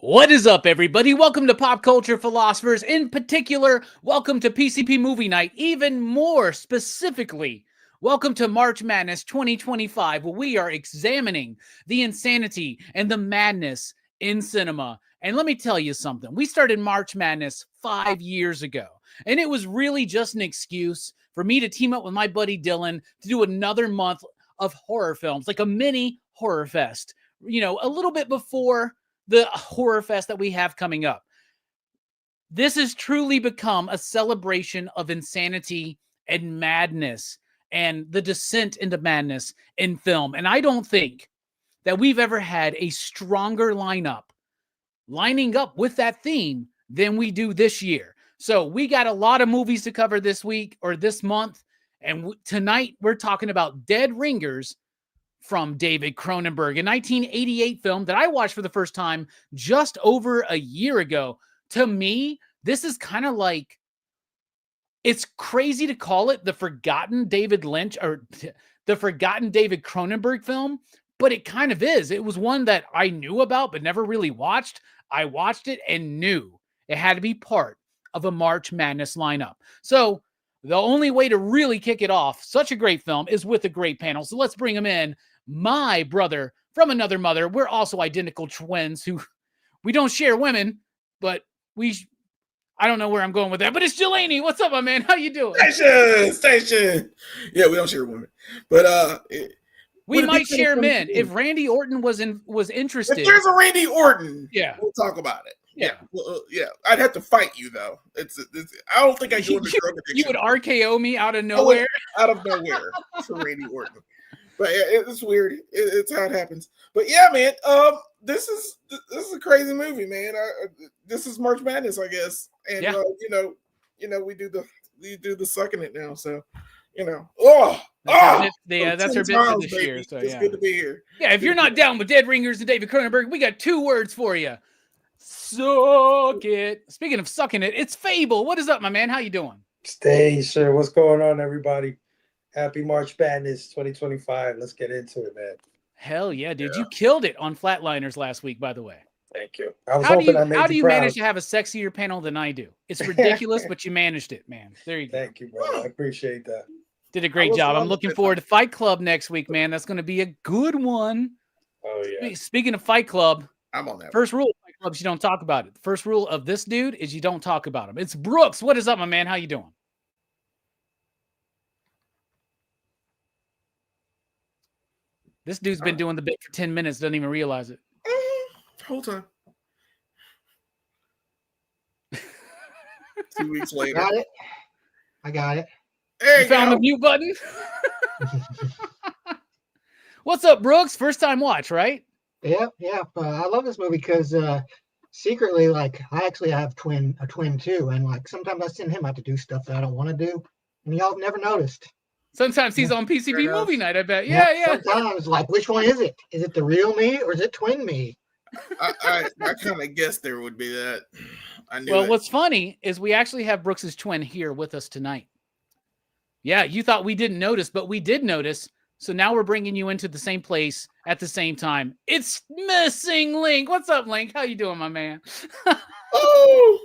What is up, everybody? Welcome to Pop Culture Philosophers. In particular, welcome to PCP Movie Night. Even more specifically, welcome to March Madness 2025, where we are examining the insanity and the madness in cinema. And let me tell you something. We started March Madness 5 years ago, and it was really just an excuse for me to team up with my buddy Dylan to do another month of horror films, like a mini horror fest, a little bit before the horror fest that we have coming up. This has truly become a celebration of insanity and madness and the descent into madness in film. And I don't think that we've ever had a stronger lineup lining up with that theme than we do this year. So we got a lot of movies to cover this week or this month. And tonight we're talking about Dead Ringers from David Cronenberg, a 1988 film that I watched for the first time just over a year ago. To me, this is kind of like, it's crazy to call it the forgotten David Lynch or the forgotten David Cronenberg film, but it kind of is. It was one that I knew about but never really watched. I watched it and knew it had to be part of a March Madness lineup. So the only way to really kick it off, such a great film, is with a great panel. So let's bring him in. My brother from another mother. We're also identical twins who we don't share women, but I don't know where I'm going with that, but it's Jelani. What's up, my man? How you doing? Station. Yeah, we don't share women, but we might share men. If Randy Orton was interested. If there's a Randy Orton, yeah, we'll talk about it. Yeah. Well, yeah. I'd have to fight you though. I don't think I go into drug addiction. You would RKO me out of nowhere. Out of nowhere for Randy Orton. But it's weird. It's how it happens. But yeah, man. This is a crazy movie, man. This is March Madness, I guess. And yeah. We do the sucking it now. So that's her bit for this year. So it's good to be here. Yeah, if you're not down with Dead Ringers and David Cronenberg, we got 2 words for you. Suck it. Speaking of sucking it, it's Fable. What is up, my man? How you doing? Stay sure. What's going on, everybody? Happy March Madness 2025. Let's get into it, man. Hell yeah, dude. Yeah. You killed it on Flatliners last week, by the way. Thank you. How do you manage to have a sexier panel than I do? It's ridiculous, but you managed it, man. There you go. Thank you, brother. I appreciate that. Did a great job. I'm looking forward to Fight Club next week, man. That's going to be a good one. Oh, yeah. Speaking of Fight Club, I'm on that. First rule of Fight Club is you don't talk about it. The first rule of this dude is you don't talk about him. It's Brooks. What is up, my man? How you doing? This dude's been doing the bit for 10 minutes, doesn't even realize it. Whole time. 2 weeks later. I got it. You found the mute button? What's up, Brooks? First time watch, right? Yeah. I love this movie because secretly, like, I actually have a twin too, and like sometimes I send him out to do stuff that I don't want to do, and y'all have never noticed. Sometimes he's on PCP Movie Night, I bet. Yeah. Sometimes, like, which one is it? Is it the real me or is it twin me? I kind of guessed there would be that. I knew. Well, what's funny is we actually have Brooks's twin here with us tonight. Yeah, you thought we didn't notice, but we did notice. So now we're bringing you into the same place at the same time. It's Missing Link. What's up, Link? How you doing, my man? Oh.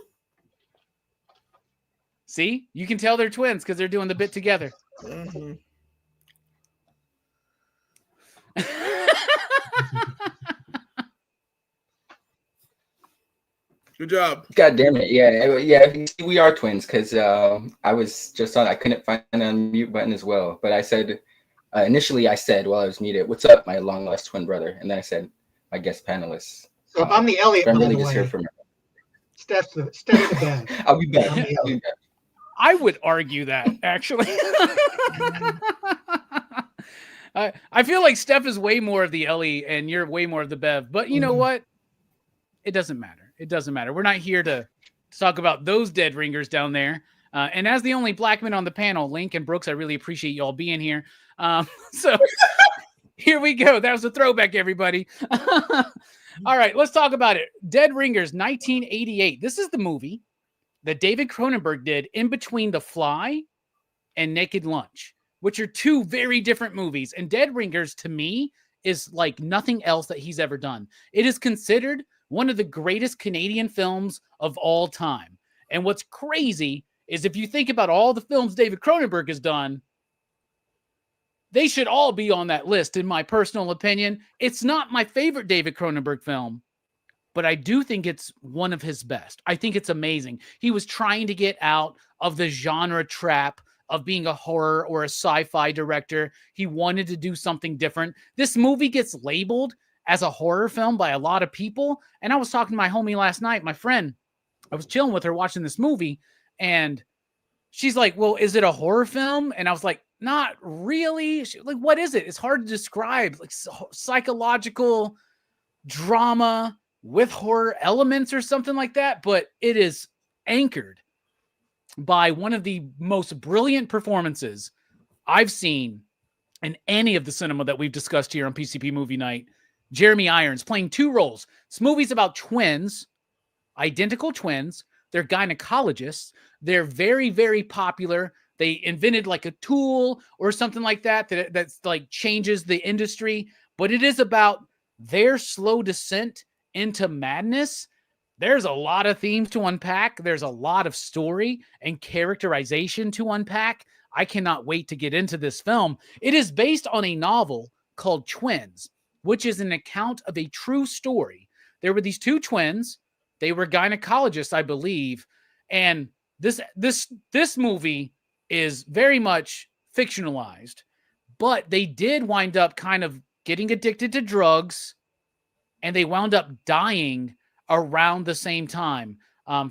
See? You can tell they're twins because they're doing the bit together. Mm-hmm. Good job. God damn it. Yeah. We are twins because I was just on, I couldn't find the unmute button as well. But I said, initially I said while I was muted, what's up, my long lost twin brother? And then I said, my guest panelists. So if I'm the Elliot, I'm really just here for me. Steph's the bad. I'll be back. I would argue that, actually. I feel like Steph is way more of the Ellie and you're way more of the Bev. But you know what? It doesn't matter. It doesn't matter. We're not here to talk about those dead ringers down there. And as the only black men on the panel, Link and Brooks, I really appreciate you all being here. So here we go. That was a throwback, everybody. All right, let's talk about it. Dead Ringers, 1988. This is the movie that David Cronenberg did in between The Fly and Naked Lunch, which are 2 very different movies. And Dead Ringers, to me, is like nothing else that he's ever done. It is considered one of the greatest Canadian films of all time. And what's crazy is if you think about all the films David Cronenberg has done, they should all be on that list, in my personal opinion. It's not my favorite David Cronenberg film, but I do think it's one of his best. I think it's amazing. He was trying to get out of the genre trap of being a horror or a sci-fi director. He wanted to do something different. This movie gets labeled as a horror film by a lot of people. And I was talking to my homie last night, my friend. I was chilling with her watching this movie, and she's like, well, is it a horror film? And I was like, not really. Like, what is it? It's hard to describe. Like psychological drama with horror elements or something like that. But it is anchored by one of the most brilliant performances I've seen in any of the cinema that we've discussed here on PCP Movie Night. Jeremy Irons playing two roles. This movie's about twins, identical twins. They're gynecologists. They're very, very popular. They invented like a tool or something like that that's like changes the industry. But it is about their slow descent into madness. There's a lot of themes to unpack. There's a lot of story and characterization to unpack. I cannot wait to get into this film. It is based on a novel called Twins, which is an account of a true story. There were these two twins. They were gynecologists, I believe. And this movie is very much fictionalized, but they did wind up kind of getting addicted to drugs, and they wound up dying around the same time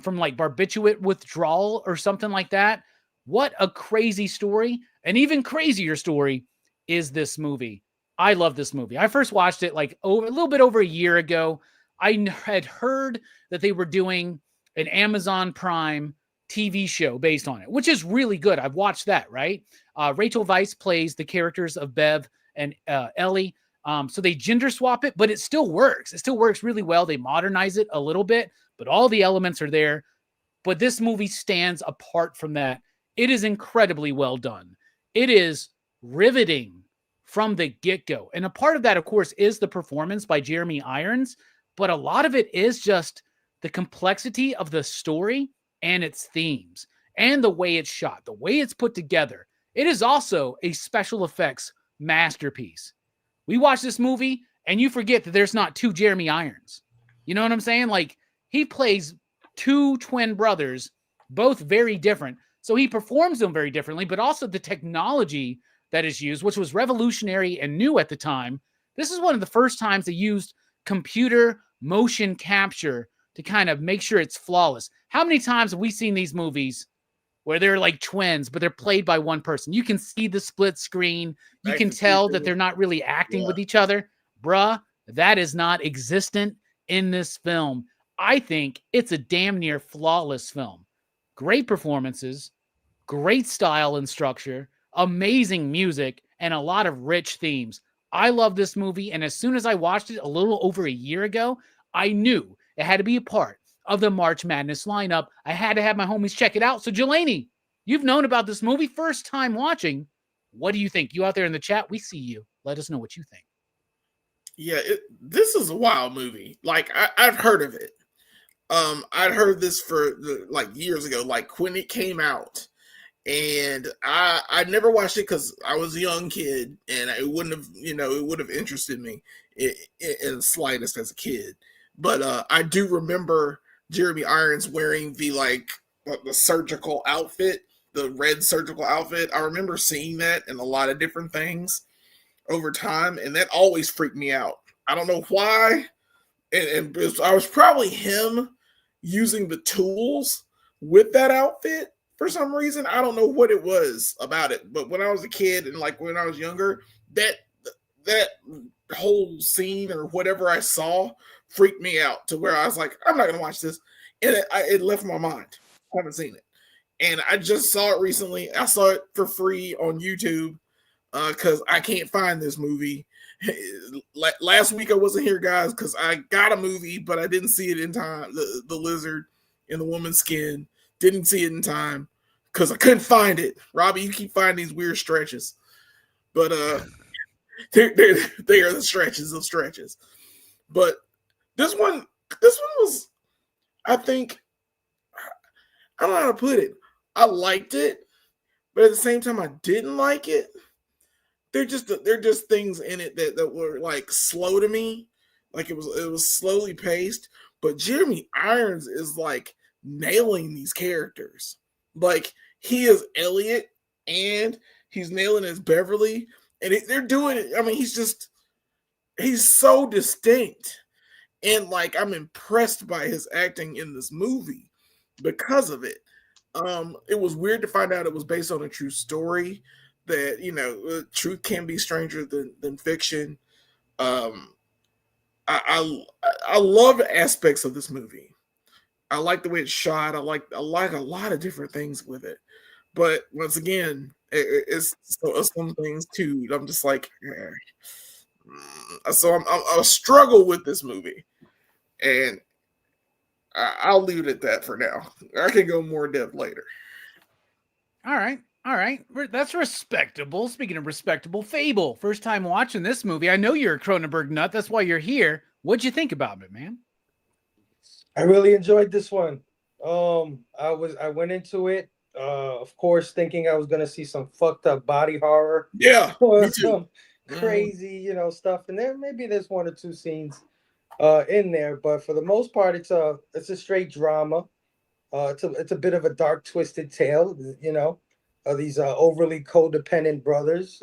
from like barbiturate withdrawal or something like that. What a crazy story. An even crazier story is this movie. I love this movie. I first watched it like a little bit over a year ago. I had heard that they were doing an Amazon Prime TV show based on it, which is really good. I've watched that, right? Rachel Weisz plays the characters of Bev and Ellie. So they gender swap it, but it still works. It still works really well. They modernize it a little bit, but all the elements are there. But this movie stands apart from that. It is incredibly well done. It is riveting from the get-go. And a part of that, of course, is the performance by Jeremy Irons, but a lot of it is just the complexity of the story and its themes and the way it's shot, the way it's put together. It is also a special effects masterpiece. We watch this movie and you forget that there's not two Jeremy Irons. You know what I'm saying? Like, he plays two twin brothers, both very different. So he performs them very differently, but also the technology that is used, which was revolutionary and new at the time. This is one of the first times they used computer motion capture to kind of make sure it's flawless. How many times have we seen these movies where they're like twins, but they're played by one person? You can see the split screen. You can tell that they're not really acting with each other. Bruh, that is not existent in this film. I think it's a damn near flawless film. Great performances, great style and structure, amazing music, and a lot of rich themes. I love this movie, and as soon as I watched it a little over a year ago, I knew it had to be a part of the March Madness lineup. I had to have my homies check it out. So, Jelani, you've known about this movie, first time watching. What do you think? You out there in the chat, we see you. Let us know what you think. Yeah, this is a wild movie. Like, I've heard of it. I'd heard this for like years ago, like when it came out. And I never watched it because I was a young kid, and it wouldn't have, it would have interested me in the slightest as a kid. But I do remember Jeremy Irons wearing the surgical outfit, the red surgical outfit. I remember seeing that in a lot of different things over time, and that always freaked me out. I don't know why. And I was probably him using the tools with that outfit. For some reason, I don't know what it was about it, but when I was a kid and like when I was younger, that whole scene or whatever I saw freaked me out to where I was like, I'm not gonna watch this, and it left my mind. I haven't seen it, and I just saw it recently. I saw it for free on YouTube because I can't find this movie. Last week I wasn't here, guys, because I got a movie, but I didn't see it in time. The lizard in the woman's skin. Didn't see it in time because I couldn't find it. Robbie, you keep finding these weird stretches. But they are the stretches of stretches. But this one this one was, I think, I don't know how to put it. I liked it, but at the same time, I didn't like it. They're just things in it that were like slow to me. Like it was slowly paced. But Jeremy Irons is like nailing these characters. Like he is Elliot and he's nailing his Beverly. And they're doing it. I mean, he's so distinct. And like I'm impressed by his acting in this movie because of it. It was weird to find out it was based on a true story. That, you know, truth can be stranger than fiction. I love aspects of this movie. I like the way it's shot. I like a lot of different things with it. But once again, it's some things too. I'm just like, so I struggle with this movie, and I'll leave it at that for now. I can go more in depth later. All right. That's respectable. Speaking of respectable, Fable, first time watching this movie. I know you're a Cronenberg nut. That's why you're here. What'd you think about it, man? I really enjoyed this one. I went into it, of course, thinking I was gonna see some fucked up body horror. Yeah, Or me too. some crazy, stuff. And there's one or two scenes in there, but for the most part, it's a straight drama. It's a bit of a dark, twisted tale, of these overly codependent brothers.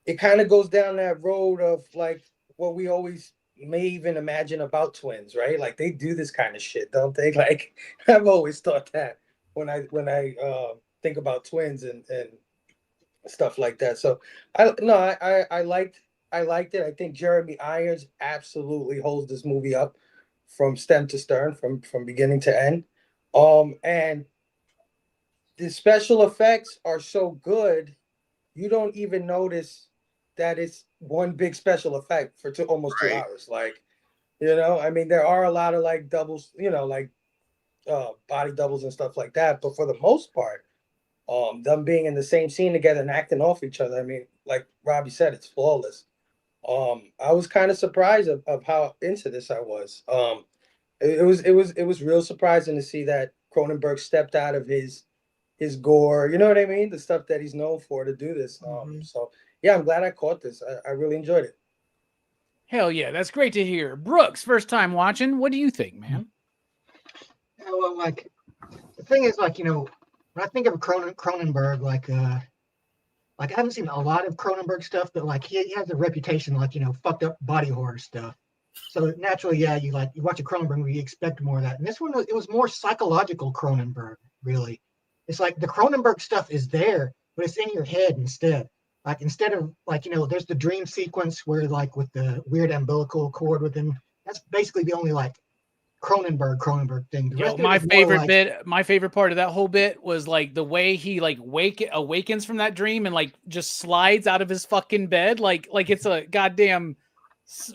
It kind of goes down that road of like what we always may even imagine about twins, right? Like they do this kind of shit, don't they? Like I've always thought that when I think about twins and stuff like that. So I liked it. I think Jeremy Irons absolutely holds this movie up from stem to stern, from beginning to end. And the special effects are so good, you don't even notice that it's one big special effect for almost 2 hours. Like, I mean, there are a lot of like doubles, like body doubles and stuff like that. But for the most part, them being in the same scene together and acting off each other, I mean, like Robbie said, it's flawless. I was kind of surprised of how into this I was. It was real surprising to see that Cronenberg stepped out of his gore, you know what I mean? The stuff that he's known for to do this. So yeah, I'm glad I caught this. I really enjoyed it. Hell yeah, that's great to hear. Brooks, first time watching. What do you think, man? Yeah, well, like the thing is, like, when I think of Cronenberg, like I haven't seen a lot of Cronenberg stuff, but like he has a reputation, like, fucked up body horror stuff. So naturally, yeah, you watch a Cronenberg movie, you expect more of that. And this one, it was more psychological Cronenberg, really. It's like the Cronenberg stuff is there, but it's in your head instead. Like instead of like, there's the dream sequence where like with the weird umbilical cord with him. That's basically the only like Cronenberg thing. My favorite part of that whole bit was like the way he like awakens from that dream and like just slides out of his fucking bed like it's a goddamn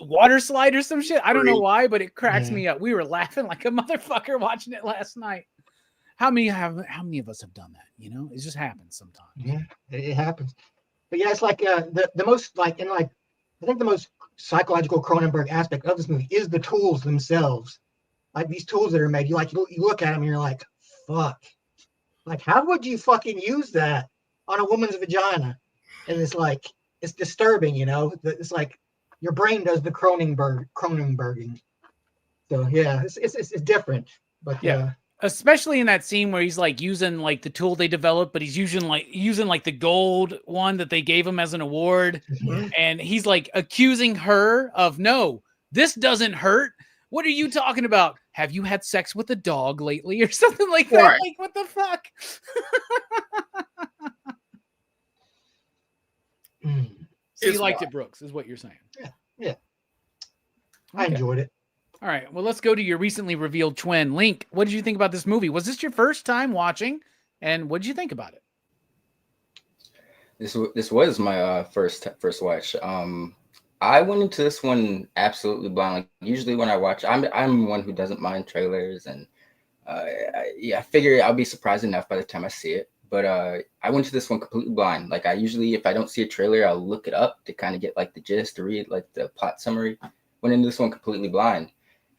water slide or some shit. I don't know why, but it cracks me up. We were laughing like a motherfucker watching it last night. How many of us have done that? It just happens sometimes. Yeah, it happens. But yeah, it's like the most like, and like I think the most psychological Cronenberg aspect of this movie is the tools themselves. Like these tools that are made, you look at them and you're like, fuck. Like, how would you fucking use that on a woman's vagina? And it's like, it's disturbing, It's like your brain does the Cronenberging. So yeah, it's different. But yeah. Especially in that scene where he's like using like the tool they developed, but he's using like the gold one that they gave him as an award. And he's like accusing her of, no, this doesn't hurt. What are you talking about? Have you had sex with a dog lately or something like that? Right. Like, what the fuck? So you liked it, Brooks, is what you're saying. Yeah. I enjoyed it. All right. Well, let's go to your recently revealed twin. Link, what did you think about this movie? Was this your first time watching? And what did you think about it? This was my first watch. I went into this one absolutely blind. Like usually when I watch, I'm one who doesn't mind trailers, and I figure I'll be surprised enough by the time I see it. but I went to this one completely blind. Like I usually, if I don't see a trailer, I'll look it up to kind of get like the gist, to read like the plot summary. Went into this one completely blind,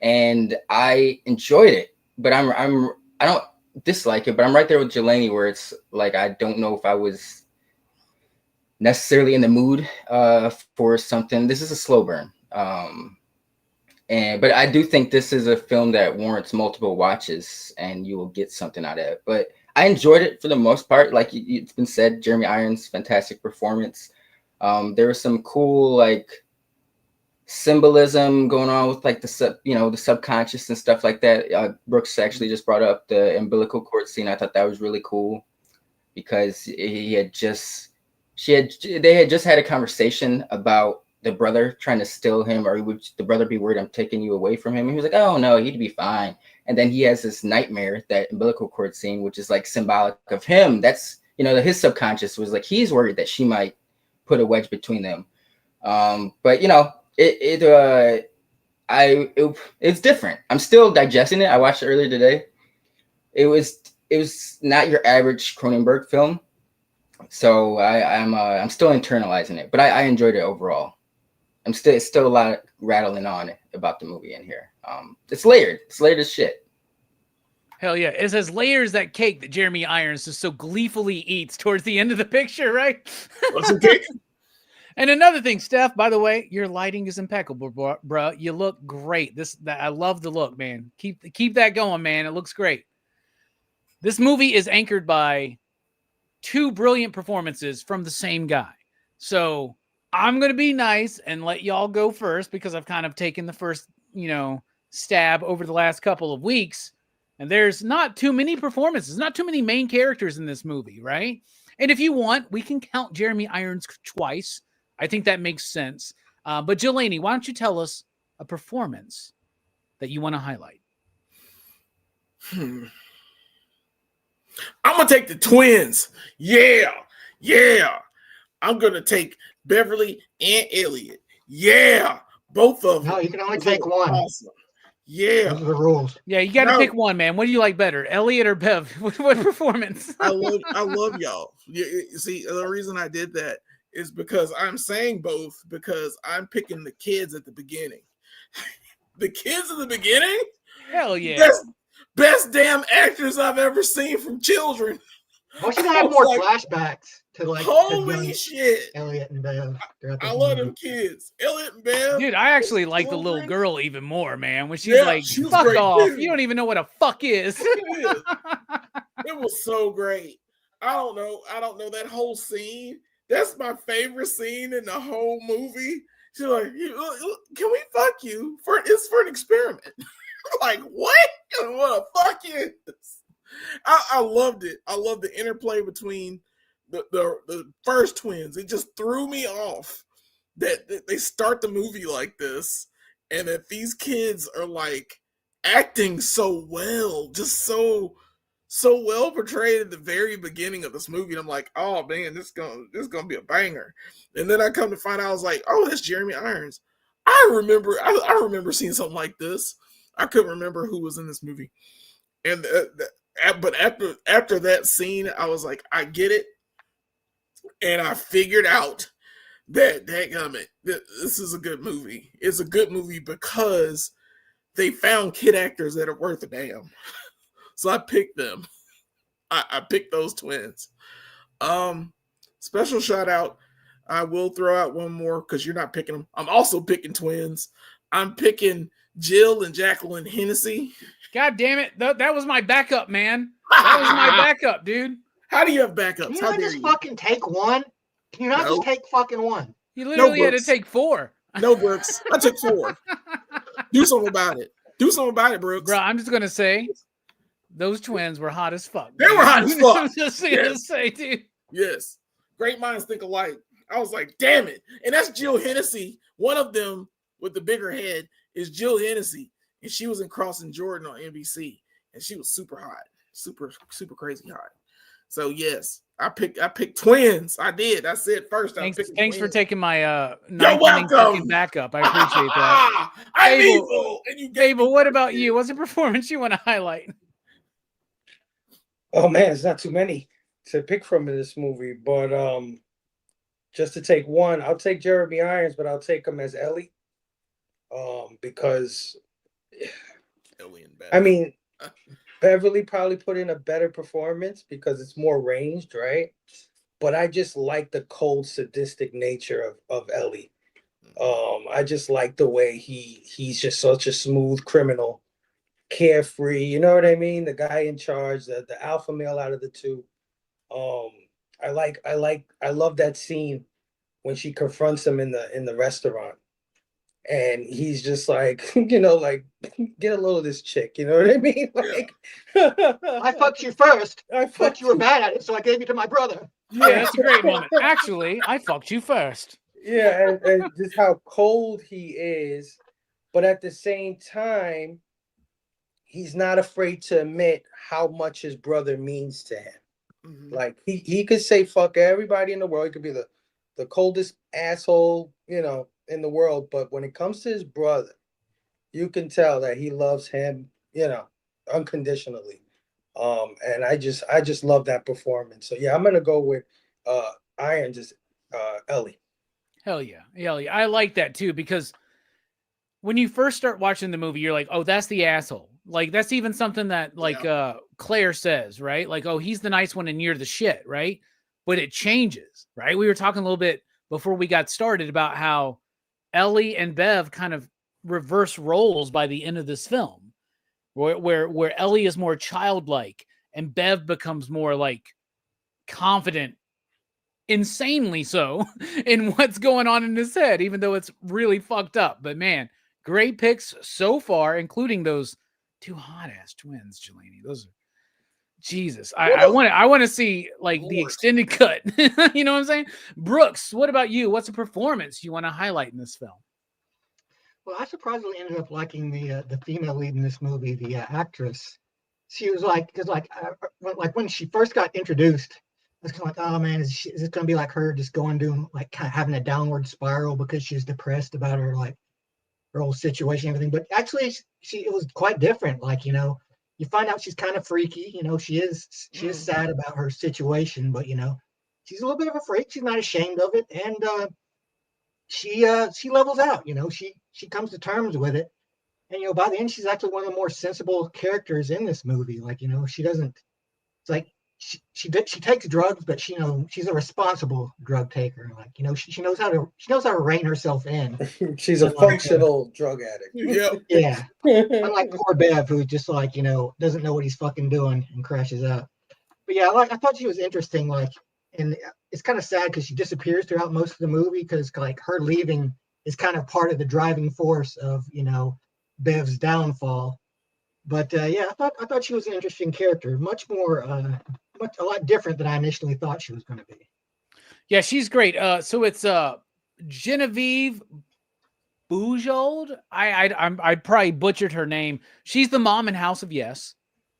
and I enjoyed it. But I don't dislike it, but I'm right there with Jelani, where it's like I don't know if I was necessarily in the mood for something. This is a slow burn. But I do think this is a film that warrants multiple watches, and you will get something out of it. But I enjoyed it for the most part. Like it's been said, Jeremy Irons, fantastic performance. There was some cool like symbolism going on with like the subconscious and stuff like that. Brooks actually just brought up the umbilical cord scene. I thought that was really cool because they had just had a conversation about the brother trying to steal him, or would the brother be worried I'm taking you away from him? And he was like, oh no, he'd be fine. And then he has this nightmare, that umbilical cord scene, which is like symbolic of him. That's, his subconscious was like, he's worried that she might put a wedge between them. But it's different. I'm still digesting it. I watched it earlier today. It was not your average Cronenberg film. So I'm still internalizing it, but I enjoyed it overall. It's still a lot rattling on about the movie in here. It's layered. It's layered as shit. Hell yeah. It's as layered as that cake that Jeremy Irons just so gleefully eats towards the end of the picture, right? What's okay? And another thing, Steph, by the way, your lighting is impeccable, bro. You look great. I love the look, man. Keep that going, man. It looks great. This movie is anchored by 2 brilliant performances from the same guy. So I'm going to be nice and let y'all go first because I've kind of taken the first, stab over the last couple of weeks. And there's not too many performances, not too many main characters in this movie, right? And if you want, we can count Jeremy Irons twice. I think that makes sense. But Jelani, why don't you tell us a performance that you want to highlight? I'm going to take the twins. Yeah. I'm going to take Beverly and Elliot. Yeah. Both of them. No, you can only take one. Awesome. Yeah. Those are the rules. Yeah, you got to pick one, man. What do you like better, Elliot or Bev? What performance? I love y'all. You see, the reason I did that is because I'm saying both because I'm picking the kids at the beginning. The kids at the beginning? Hell yeah. Best damn actors I've ever seen from children. Why should I have more flashbacks to like holy shit, Elliot and Bev? I love them kids. Elliot and Bev. Dude, I actually like the little girl even more, man. When she's she was fuck great off. too. You don't even know what a fuck is. It was so great. I don't know that whole scene. That's my favorite scene in the whole movie. She's like, can we fuck you? It's for an experiment. Like, what? What a fuck is? I loved it. I love the interplay between the first twins. It just threw me off that they start the movie like this and that these kids are like acting so well, just so well portrayed at the very beginning of this movie. And I'm like, oh man, this is gonna be a banger. And then I come to find out, I was like, oh, that's Jeremy Irons. I remember seeing something like this. I couldn't remember who was in this movie. And but after that scene, I was like, I get it. And I figured out that this is a good movie. It's a good movie because they found kid actors that are worth a damn. So I picked them. I picked those twins. Special shout out. I will throw out one more because you're not picking them. I'm also picking twins. I'm picking Jill and Jacqueline Hennessy. God damn it. That was my backup, man. That was my backup, dude. How do you have backups? Can you not just fucking take one? Can you not just take fucking one? You literally had to take 4. No, Brooks. I took 4. Do something about it. Do something about it, Brooks. Bro, I'm just going to say, those twins were hot as fuck. They were hot as fuck. I'm just going to say, dude. Yes. Great minds think alike. I was like, damn it. And that's Jill Hennessy. One of them with the bigger head is Jill Hennessy. And she was in Crossing Jordan on NBC. And she was super hot. Super, super crazy hot. So yes, I picked twins. I did. I said first. Thanks for taking my welcome backup. I appreciate that. I'm evil. And you Gable, what about you? What's a performance you want to highlight? Oh man, it's not too many. to pick from in this movie, but just to take one, I'll take Jeremy Irons, but I'll take him as Ellie, because Ellie and I mean, Beverly probably put in a better performance because it's more ranged, right? But I just like the cold, sadistic nature of Ellie. I just like the way he's just such a smooth criminal, carefree. You know what I mean? The guy in charge, the alpha male out of the two. I love that scene when she confronts him in the restaurant, and he's just like, like, get a load of this chick. You know what I mean? Like, I fucked you first, I but fucked you were bad at it, so I gave you to my brother. Yeah, that's a great moment. Actually, I fucked you first. Yeah, and just how cold he is, but at the same time, he's not afraid to admit how much his brother means to him. Mhm. Like he could say fuck everybody in the world. He could be the coldest asshole, in the world. But when it comes to his brother, you can tell that he loves him, unconditionally. And I just love that performance. So yeah, I'm gonna go with Iron, just Ellie. Hell yeah. I like that too, because when you first start watching the movie, you're like, oh, that's the asshole. Like, that's even something that, like, Claire says, right? Like, oh, he's the nice one and you're the shit, right? But it changes, right? We were talking a little bit before we got started about how Ellie and Bev kind of reverse roles by the end of this film, where Ellie is more childlike and Bev becomes more, like, confident, insanely so, in what's going on in his head, even though it's really fucked up. But man, great picks so far, including those two hot ass twins, Jelani. Those are Jesus. I want to see like the extended cut. You know what I'm saying? Brooks, what about you? What's a performance you want to highlight in this film? Well, I surprisingly ended up liking the female lead in this movie, the actress. She was like, because when she first got introduced, I was kind of like, oh man, is it going to be like her just doing like kind of having a downward spiral because she's depressed about her whole situation and everything. But actually, it was quite different. Like, you find out she's kind of freaky. She is sad about her situation, but she's a little bit of a freak. She's not ashamed of it, and she levels out. She comes to terms with it, and by the end, she's actually one of the more sensible characters in this movie. Like, she doesn't. It's like she takes drugs, but she's a responsible drug taker. Like, she knows how to rein herself in. She's a functional drug addict. Yeah. Unlike poor Bev, who just like, doesn't know what he's fucking doing and crashes out. But yeah, I thought she was interesting. Like, and it's kind of sad because she disappears throughout most of the movie because like her leaving is kind of part of the driving force of, Bev's downfall. But yeah, I thought she was an interesting character, much more, a lot different than I initially thought she was going to be. Yeah, she's great. So it's Genevieve Bujold. I probably butchered her name. She's the mom in House of Yes,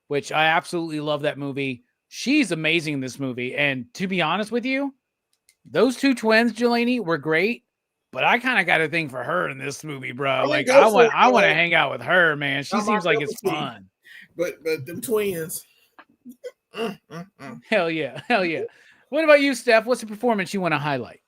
which I absolutely love that movie. She's amazing in this movie. And to be honest with you, those two twins, Jelani, were great. But I kind of got a thing for her in this movie, bro. Like, I want to hang out with her, man. She seems like it's fun. But them twins. Hell yeah. What about you, Steph? What's the performance you want to highlight?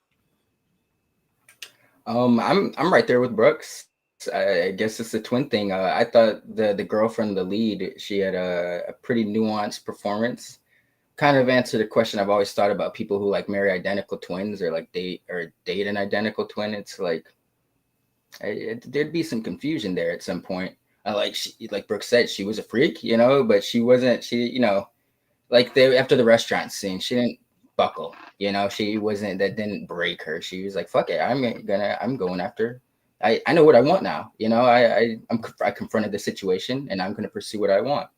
I'm right there with Brooks. I guess it's a twin thing. I thought the girlfriend, the lead, she had a pretty nuanced performance. Kind of answered a question I've always thought about people who like marry identical twins or like date an identical twin. It's like there'd be some confusion there at some point. Like Brooke said, she was a freak, but she wasn't. Like after the restaurant scene, she didn't buckle. She wasn't. That didn't break her. She was like, "Fuck it, I'm going after. I know what I want now. I confronted the situation and I'm gonna pursue what I want."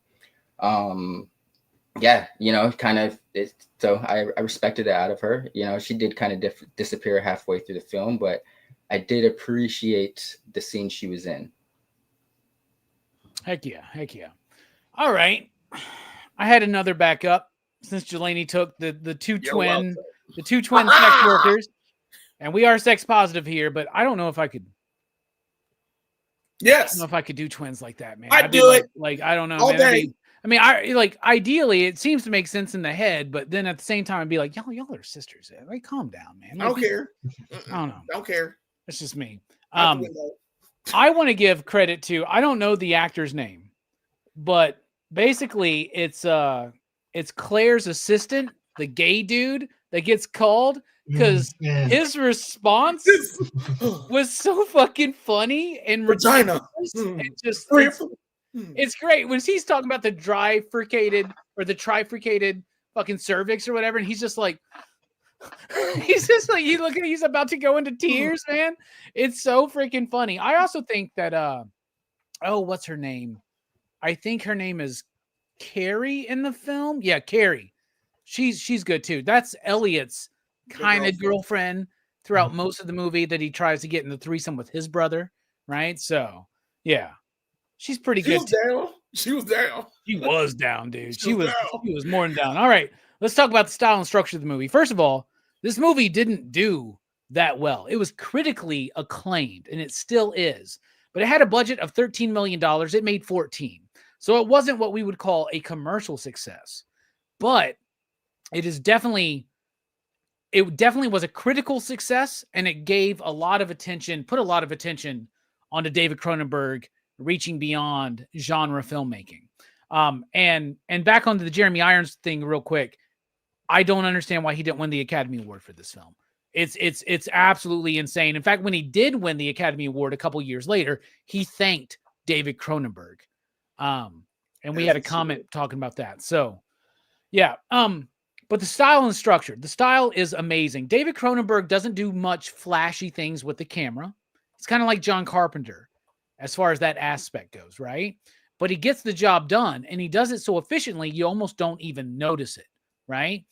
Yeah, kind of. So I respected it out of her. She did kind of disappear halfway through the film, but I did appreciate the scene she was in. Heck yeah. All right, I had another backup since Jelani took the two twin sex workers, and we are sex positive here, but I don't know if I could. Yes. I don't know if I could do twins like that, man. I'd do it. Like I don't know, all man. day. I mean, I like ideally it seems to make sense in the head, but then at the same time, I'd be like, y'all are sisters. Like, calm down, man. I Like, don't care. I don't know. Don't care. It's just me. Out the window. I want to give credit to, I don't know the actor's name, but basically it's Claire's assistant, the gay dude that gets called, because Yeah. his response was so fucking funny and Vagina. ridiculous. It just Three- it's great when he's talking about the trifurcated fucking cervix or whatever, and he's just like you look at he's about to go into tears, man. It's so freaking funny. I also think that what's her name? I think her name is Carrie in the film. Yeah, Carrie. She's good too. That's Elliot's kind of girlfriend throughout most of the movie that he tries to get in the threesome with his brother, right? So yeah. She's pretty good. She was down. She was down, dude. She was more than down. All right, let's talk about the style and structure of the movie. First of all, this movie didn't do that well. It was critically acclaimed, and it still is. But it had a budget of $13 million. It made 14. So it wasn't what we would call a commercial success. But it definitely was a critical success, and it gave put a lot of attention onto David Cronenberg reaching beyond genre filmmaking. And back onto the Jeremy Irons thing real quick. I don't understand why he didn't win the Academy Award for this film. It's absolutely insane. In fact, when he did win the Academy Award a couple years later, he thanked David Cronenberg. And we had a comment talking about that. So yeah. But the style and structure, the style is amazing. David Cronenberg doesn't do much flashy things with the camera. It's kind of like John Carpenter as far as that aspect goes, right? But he gets the job done, and he does it so efficiently, you almost don't even notice it, right?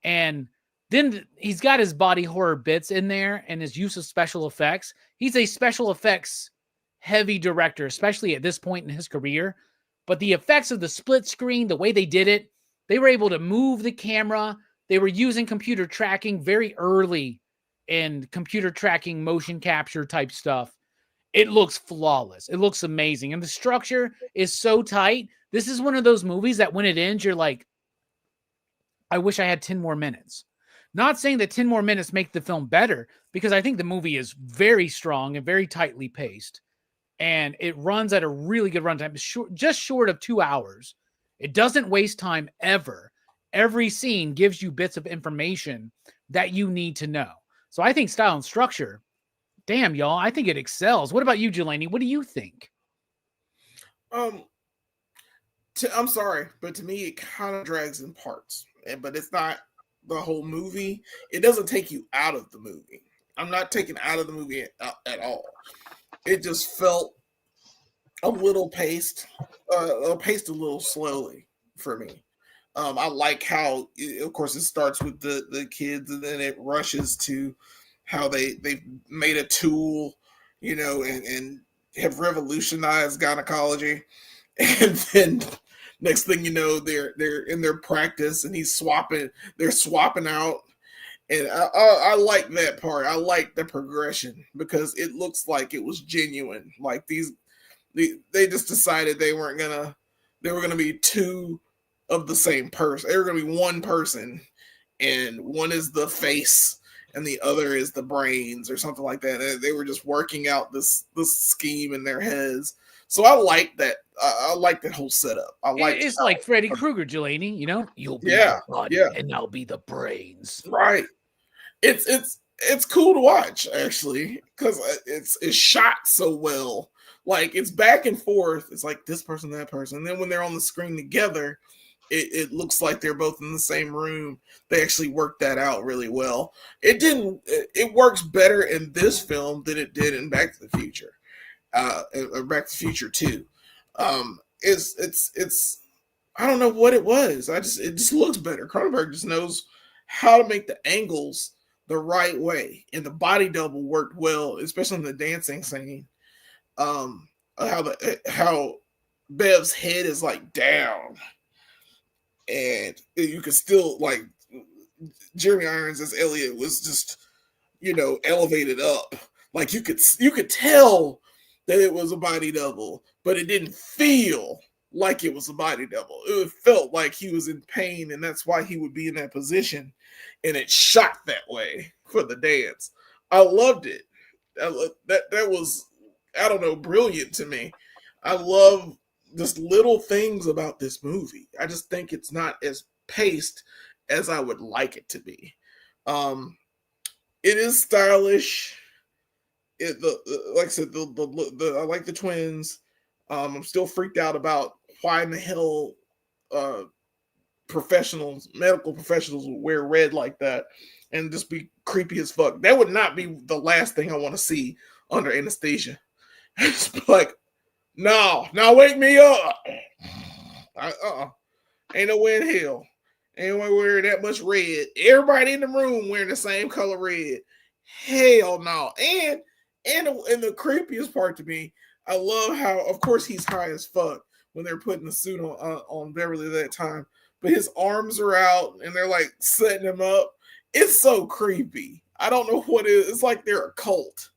And then he's got his body horror bits in there and his use of special effects. He's a special effects heavy director, especially at this point in his career. But the effects of the split screen, the way they did it, they were able to move the camera. They were using computer tracking very early in computer tracking, motion capture type stuff. It looks flawless. It looks amazing. And the structure is so tight. This is one of those movies that when it ends, you're like, I wish I had 10 more minutes. Not saying that 10 more minutes make the film better, because I think the movie is very strong and very tightly paced. And it runs at a really good runtime, just short of 2 hours. It doesn't waste time ever. Every scene gives you bits of information that you need to know. So I think style and structure, damn, y'all, I think it excels. What about you, Jelani? What do you think? I'm sorry, but to me, it kind of drags in parts. But it's not the whole movie. It doesn't take you out of the movie. I'm not taken out of the movie at all. It just felt a little paced a little slowly for me. I like how, of course, it starts with the kids, and then it rushes to how they made a tool, and have revolutionized gynecology. And then next thing you know, they're in their practice, and they're swapping out. And I like that part. I like the progression, because it looks like it was genuine. Like they just decided they were gonna be two of the same person. They were gonna be one person, and one is the face and the other is the brains or something like that. And they were just working out this scheme in their heads. So I like that. I like that whole setup. It's like Freddy Krueger, Jelani. You'll be the body, and I'll be the brains. Right. It's cool to watch, actually, because it's shot so well. Like, it's back and forth. It's like this person, that person. And then when they're on the screen together, it looks like they're both in the same room. They actually worked that out really well. It works better in this film than it did in Back to the Future. Or Back to the Future 2. It's I don't know what it was. It just looks better. Cronenberg just knows how to make the angles the right way, and the body double worked well, especially in the dancing scene. How Bev's head is like down, and you can still, like, Jeremy Irons as Elliot was just, elevated up. Like, you could tell that it was a body double, but it didn't feel like it was a body double. It felt like he was in pain, and that's why he would be in that position. And it shot that way for the dance. I loved it. That was, I don't know, brilliant to me. I love just little things about this movie. I just think it's not as paced as I would like it to be. It is stylish. Like I said, I like the twins. I'm still freaked out about why in the hell medical professionals would wear red like that and just be creepy as fuck. That would not be the last thing I want to see under anesthesia. It's like, no, now wake me up. Ain't no way in hell. Ain't no wearing that much red. Everybody in the room wearing the same color red. Hell no. And the creepiest part to me, I love how, of course, he's high as fuck when they're putting the suit on Beverly that time, but his arms are out and they're like setting him up. It's so creepy. I don't know what it is. It's like they're a cult.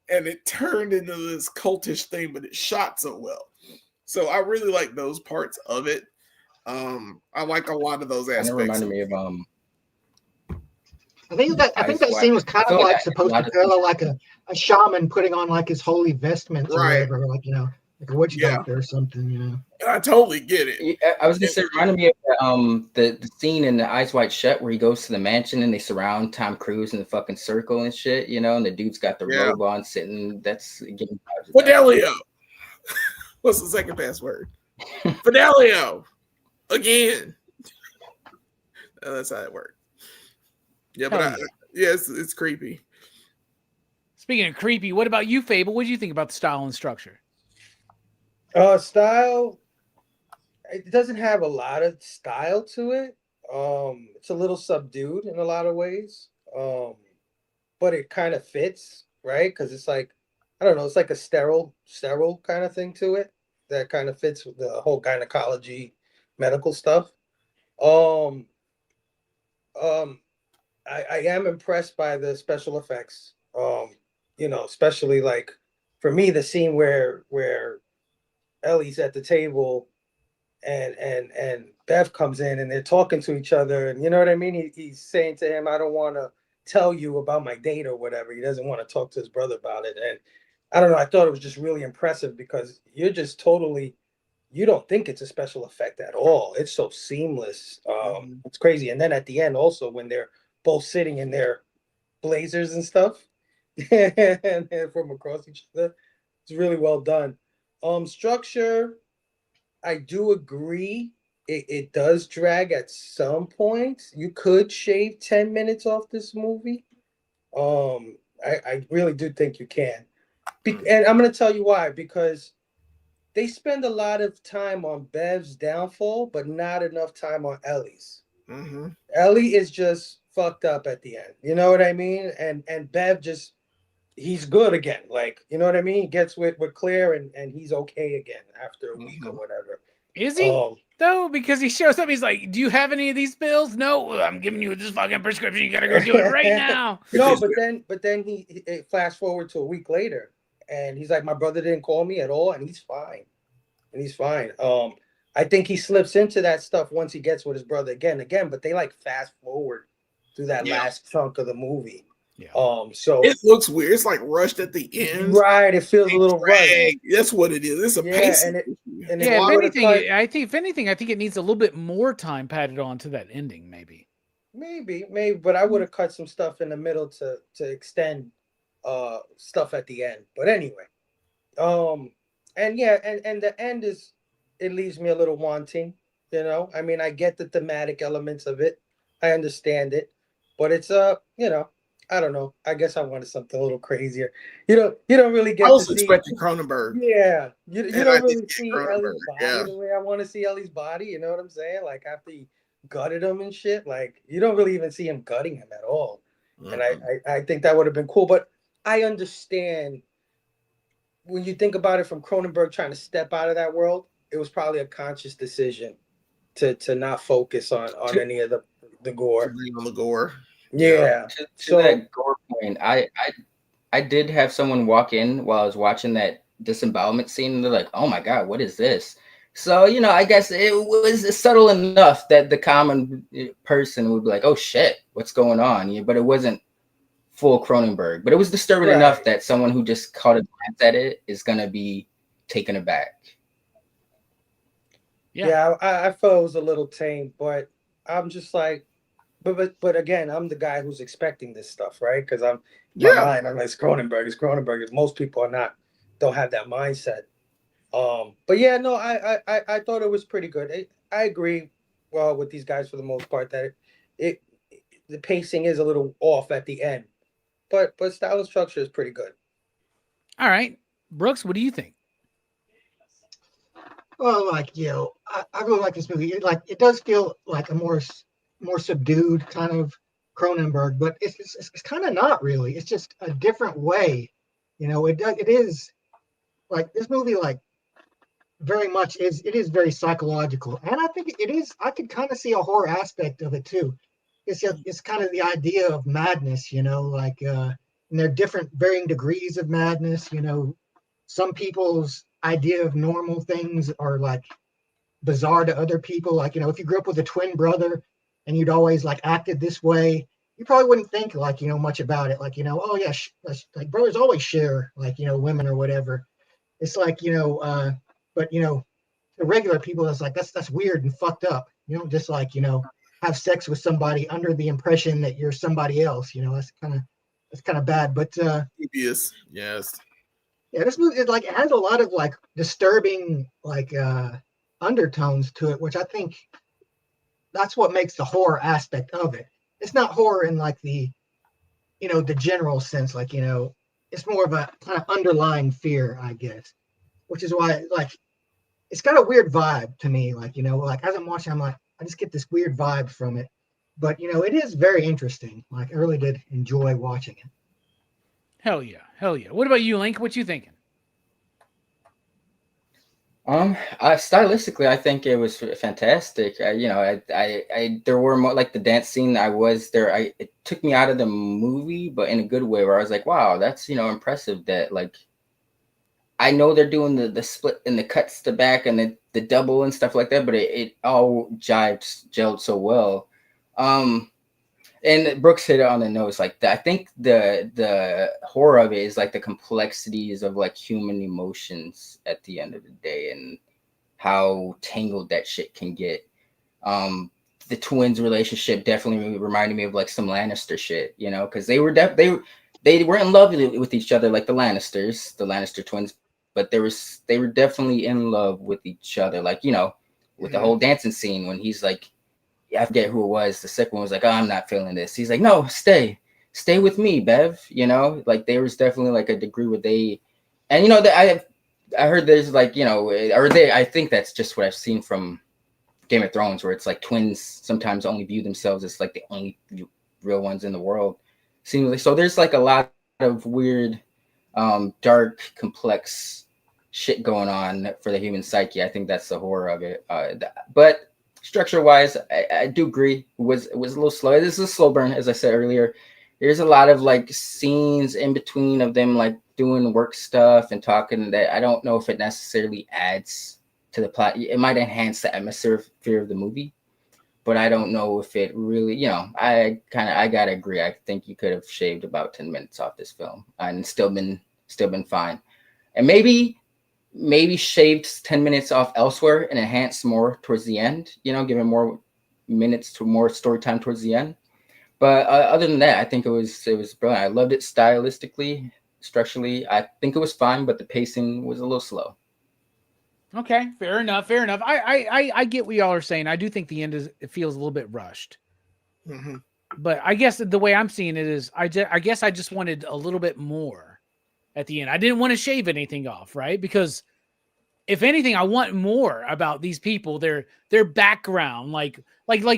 And it turned into this cultish thing, but it shot so well. So I really like those parts of it. I like a lot of those aspects. It reminded me of I think that scene was kind of like supposed to parallel like a shaman putting on like his holy vestments or whatever, like like a witch doctor or something, I totally get it. I was gonna say, it reminded me of the scene in the Eyes Wide Shut where he goes to the mansion and they surround Tom Cruise in the fucking circle and shit, and the dude's got the robe on sitting. That's getting Fidelio. What's the second password? Fidelio. Again. That's how it works. Yeah, but it's creepy. Speaking of creepy, what about you, Fable? What do you think about the style and structure? Style, it doesn't have a lot of style to it. It's a little subdued in a lot of ways. But it kind of fits, right? Because it's like, I don't know, it's like a sterile kind of thing to it that kind of fits with the whole gynecology medical stuff. I am impressed by the special effects. Especially like for me, the scene where Ellie's at the table and Bev comes in and they're talking to each other, and you know what I mean? He's saying to him, I don't want to tell you about my date or whatever. He doesn't want to talk to his brother about it. And I don't know, I thought it was just really impressive because you're just you don't think it's a special effect at all. It's so seamless. It's crazy. And then at the end also, when they're both sitting in their blazers and stuff and from across each other, it's really well done. Structure, I do agree. It does drag at some points. You could shave 10 minutes off this movie. I really do think you can. And I'm going to tell you why, because they spend a lot of time on Bev's downfall, but not enough time on Ellie's. Mm-hmm. Ellie is just fucked up at the end. You know what I mean? And Bev just, he's good again. Like, you know what I mean? He gets with Claire and he's okay again after a week or whatever. Is he? No, because he shows up. He's like, do you have any of these pills? No, I'm giving you this fucking prescription. You got to go do it right now. No, but then he fast forward to a week later. And he's like, my brother didn't call me at all. And he's fine. I think he slips into that stuff once he gets with his brother again, but they like fast forward through that last chunk of the movie. Yeah. So it looks weird. It's like rushed at the end. Right. It feels a little rushed. That's what it is. It's a pacing. If anything, I think it needs a little bit more time padded on to that ending, maybe. Maybe, but I would have cut some stuff in the middle to extend stuff at the end. But anyway. And the end it leaves me a little wanting, I mean, I get the thematic elements of it. I understand it, but it's I don't know. I guess I wanted something a little crazier. You don't really get. I was to expecting see, Cronenberg. Yeah, you don't really see Ellie's body the way I want to see Ellie's body. You know what I'm saying? Like after he gutted him and shit, like you don't really even see him gutting him at all. Mm-hmm. And I think that would have been cool. But I understand when you think about it from Cronenberg trying to step out of that world, it was probably a conscious decision to not focus on any of the gore. On the gore. Yeah. To that gore point, I did have someone walk in while I was watching that disembowelment scene, and they're like, "Oh my god, what is this?" So, I guess it was subtle enough that the common person would be like, oh shit, what's going on? Yeah, but it wasn't full Cronenberg. But it was disturbing enough that someone who just caught a glance at it is going to be taken aback. Yeah, I felt it was a little tame, but I'm just like, but again, I'm the guy who's expecting this stuff, right? Because I'm in my mind, I'm like, it's Cronenberg. Most people don't have that mindset. But yeah, no, I thought it was pretty good. I agree with these guys for the most part that the pacing is a little off at the end, but style and structure is pretty good. All right, Brooks, what do you think? Well, like, I really like this movie. It does feel like a more subdued kind of Cronenberg, but it's kind of not really. It's just a different way. It is like this movie, like very much it is very psychological, and I think it is. I could kind of see a horror aspect of it too. It's kind of the idea of madness, like and there are different varying degrees of madness. Some people's idea of normal things are like bizarre to other people. Like, if you grew up with a twin brother and you'd always like acted this way, you probably wouldn't think like, much about it. Like, oh yeah, like brothers always share like, women or whatever. It's like, but to regular people, it's like, that's weird and fucked up. You don't just like, have sex with somebody under the impression that you're somebody else. That's kind of bad. But yes. Yeah, this movie it has a lot of like disturbing like undertones to it, which I think that's what makes the horror aspect of it. It's not horror in like the the general sense, like it's more of a kind of underlying fear, I guess, which is why like it's got a weird vibe to me. Like like as I'm watching, I'm like I just get this weird vibe from it, but it is very interesting. Like I really did enjoy watching it. Hell yeah. What about you, Link? What you thinking? Stylistically, I think it was fantastic. I there were more like the dance scene. I was there. It took me out of the movie, but in a good way, where I was like, wow, that's impressive. That like, I know they're doing the split and the cuts to back and the double and stuff like that, but it all gelled so well. And Brooks hit it on the nose. Like I think the horror of it is like the complexities of like human emotions at the end of the day and how tangled that shit can get. The twins' relationship definitely reminded me of like some Lannister shit, because they were they were in love with each other, like the Lannister twins, but they were definitely in love with each other, like with the whole dancing scene when he's like. I forget who it was. The second one was like, oh, I'm not feeling this. He's like, no, stay with me, Bev. Like there was definitely like a degree where they, and that I heard there's like, I think that's just what I've seen from Game of Thrones, where it's like twins sometimes only view themselves as like the only real ones in the world. Seemingly. So there's like a lot of weird, dark, complex shit going on for the human psyche. I think that's the horror of it. But structure wise, I do agree. It was a little slow. This is a slow burn, as I said earlier. There's a lot of like scenes in between of them like doing work stuff and talking that I don't know if it necessarily adds to the plot. It might enhance the atmosphere of the movie, but I don't know if it really, I gotta agree. I think you could have shaved about 10 minutes off this film and still been fine. And maybe shaved 10 minutes off elsewhere and enhanced more towards the end, giving more minutes to more story time towards the end. But other than that, I think it was brilliant. I loved it stylistically, structurally. I think it was fine, but the pacing was a little slow. Okay, fair enough. I get what y'all are saying. I do think the end it feels a little bit rushed. Mm-hmm. But I guess the way I'm seeing it is, I guess I just wanted a little bit more at the end. I didn't want to shave anything off, right? Because if anything, I want more about these people, their background, like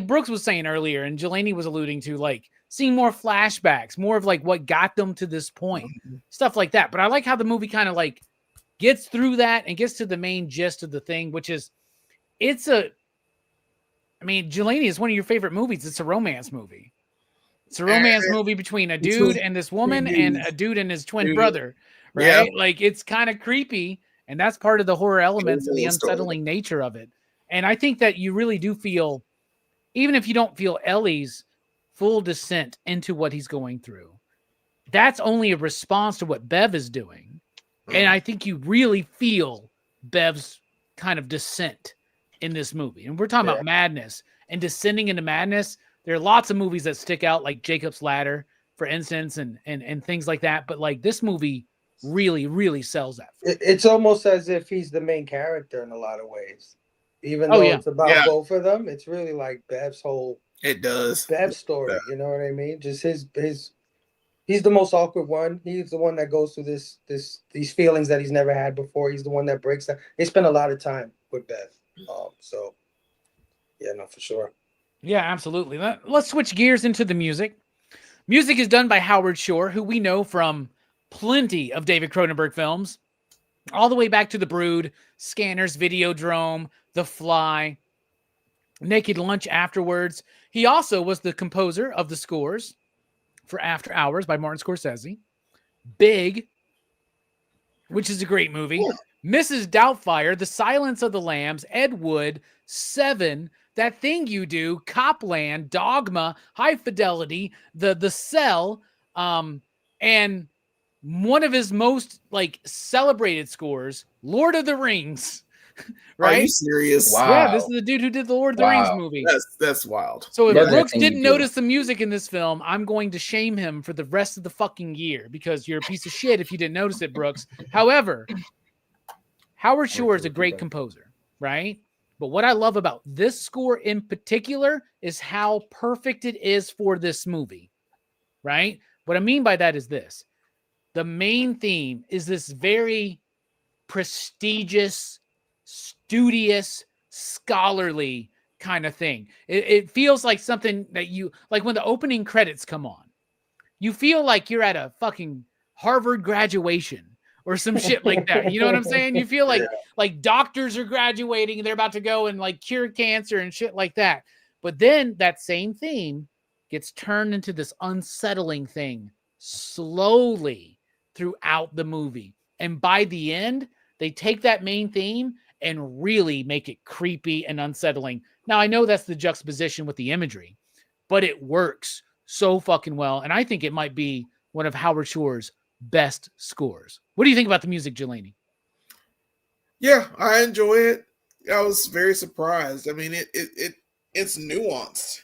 Brooks was saying earlier, and Jelani was alluding to, like seeing more flashbacks, more of like what got them to this point, stuff like that. But I like how the movie kind of like gets through that and gets to the main gist of the thing, which is Jelani, is one of your favorite movies. It's a romance movie. It's a romance movie between a dude and this woman and a dude and his twin brother, right? Yeah. Like it's kind of creepy And that's part of the horror elements and the Crazy story. unsettling nature of it. And I think that you really do feel, even if you don't feel Ellie's full descent into what he's going through, that's only a response to what Bev is doing. And I think you really feel Bev's kind of descent in this movie. And we're talking about madness and descending into madness. There are lots of movies that stick out, like Jacob's Ladder, for instance, and things like that. But like this movie really, really sells that. It's almost as if he's the main character in a lot of ways. Even though it's about both of them, it's really like Bev's whole Bev's story. You know what I mean? Just his he's the most awkward one. He's the one that goes through these feelings that he's never had before. He's the one that breaks down. They spend a lot of time with Bev. So yeah, no, for sure. Yeah, absolutely. Let's switch gears into the music. Music is done by Howard Shore, who we know from plenty of David Cronenberg films, all the way back to The Brood, Scanners, Videodrome, The Fly, Naked Lunch Afterwards. He also was the composer of the scores for After Hours by Martin Scorsese, Big, which is a great movie, Mrs. Doubtfire, The Silence of the Lambs, Ed Wood, Seven, That Thing You Do, Copland, Dogma, High Fidelity, The Cell, and one of his most like celebrated scores, Lord of the Rings. Right? Are you serious? Wow. Yeah, this is the dude who did the Lord of the Rings movie. That's wild. So if Love That Brooks Thing You didn't Do. notice the music in this film, I'm going to shame him for the rest of the fucking year because you're a piece of shit if you didn't notice it, Brooks. However, Howard Shore is a great composer, right? But what I love about this score in particular is how perfect it is for this movie, right? What I mean by that is this. The main theme is this very prestigious, studious, scholarly kind of thing. It feels like something that you, like when the opening credits come on, you feel like you're at a fucking Harvard graduation or some shit like that. You know what I'm saying? You feel like doctors are graduating and they're about to go and like cure cancer and shit like that. But then that same theme gets turned into this unsettling thing slowly throughout the movie. And by the end, they take that main theme and really make it creepy and unsettling. Now, I know that's the juxtaposition with the imagery, but it works so fucking well. And I think it might be one of Howard Shore's best scores. What do you think about the music, Jelani? Yeah, I enjoy it. I was very surprised. I mean, it's nuanced.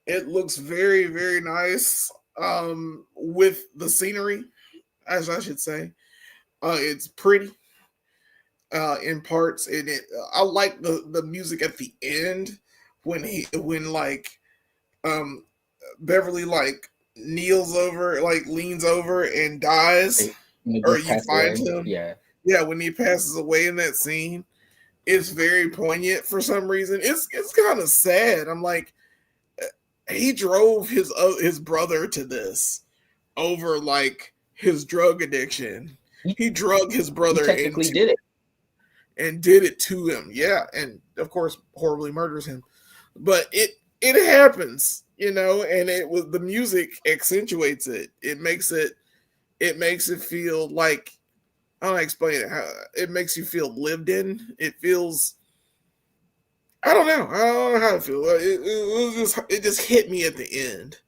It looks very, very nice with the scenery, as I should say. It's pretty in parts, and I like the music at the end when Beverly like leans over and dies, or you find him. Yeah, when he passes away in that scene, it's very poignant for some reason. It's kind of sad. I'm like, he drove his brother to this over like his drug addiction. He drugged his brother did it to him. Yeah, and of course horribly murders him. But it happens, you know, and the music accentuates it. It makes it feel like, I don't know how to explain it. How it makes you feel lived in. It feels, I don't know how to feel. It just hit me at the end,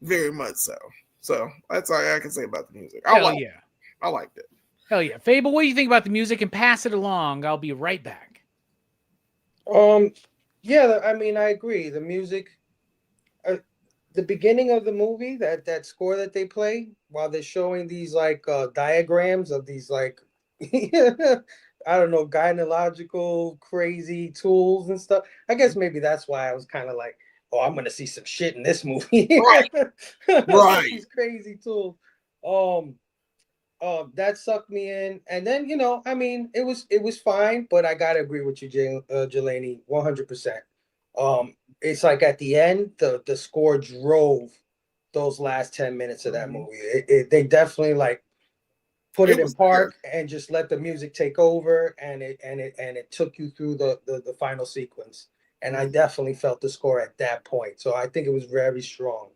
very much so. So that's all I can say about the music. I liked it. Hell yeah. Fable, what do you think about the music? And pass it along. I'll be right back. Yeah, I mean, I agree. The music, the beginning of the movie, that score that they play while they're showing these like diagrams of these like I don't know, gynecological crazy tools and stuff. I guess maybe that's why I was kind of like, oh, I'm gonna see some shit in this movie. Right. These crazy tools. That sucked me in, and then I mean, it was fine, but I gotta agree with you, Jelani, 100%. It's like at the end, the score drove those last 10 minutes of that movie. They definitely like put it in park and just let the music take over, and it took you through the final sequence. And I definitely felt the score at that point, so I think it was very strong,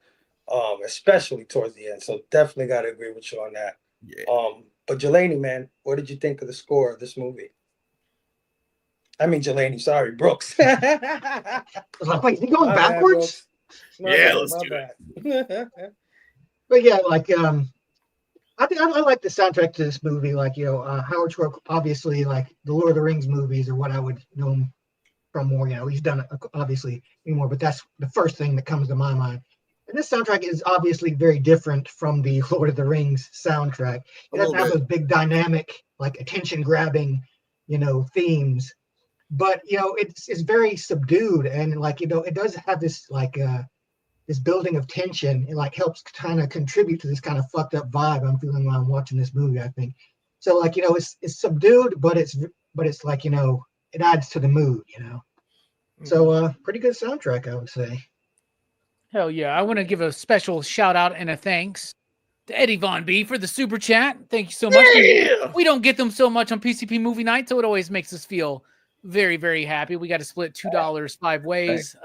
especially towards the end. So definitely gotta agree with you on that. Yeah. But Jelani, man, what did you think of the score of this movie? I mean, Jelani, sorry, Brooks. I was like, wait, is he going My bad, backwards? Brooks. My Yeah, bad, let's my do bad. But yeah, like I think I like the soundtrack to this movie. Like, you know, Howard Shore, obviously, like the Lord of the Rings movies are what I would know him from more. You know, he's done obviously more, but that's the first thing that comes to my mind. And this soundtrack is obviously very different from the Lord of the Rings soundtrack. It doesn't have those big dynamic, like attention grabbing, you know, themes. But you know, it's very subdued, and like, you know, it does have this like this building of tension. It like helps kind of contribute to this kind of fucked up vibe I'm feeling while I'm watching this movie, I think. So like, you know, it's subdued, but it's like, you know, it adds to the mood, you know. So pretty good soundtrack, I would say. Hell yeah. I want to give a special shout out and a thanks to Eddie Von B for the super chat. Thank you so much. Yeah. We don't get them so much on PCP Movie Night, so it always makes us feel very, very happy. We got to split $2 5 ways.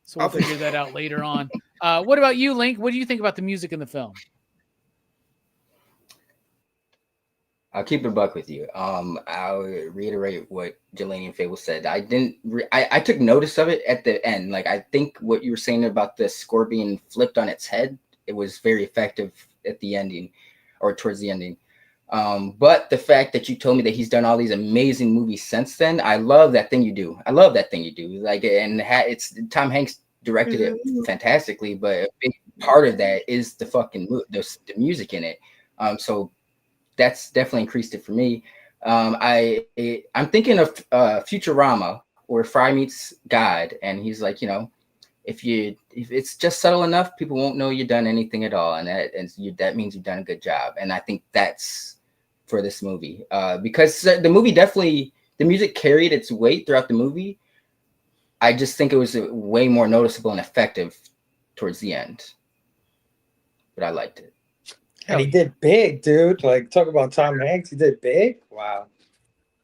So we'll figure that out later on. What about you, Link? What do you think about the music in the film? I'll keep it a buck with you. I'll reiterate what Jelani and Fable said. I took notice of it at the end. Like, I think what you were saying about the score being flipped on its head, it was very effective at the ending or towards the ending. But the fact that you told me that he's done all these amazing movies since then, I love that thing you do. Like, and it's Tom Hanks directed it fantastically, but a big part of that is the fucking the music in it. So that's definitely increased it for me. I'm thinking of Futurama, where Fry meets God, and he's like, you know, if it's just subtle enough, people won't know you've done anything at all, and that means you've done a good job. And I think that's for this movie, because the movie definitely, the music carried its weight throughout the movie. I just think it was way more noticeable and effective towards the end, but I liked it. And he did big, dude. Like, talk about Tom Hanks. He did big. Wow.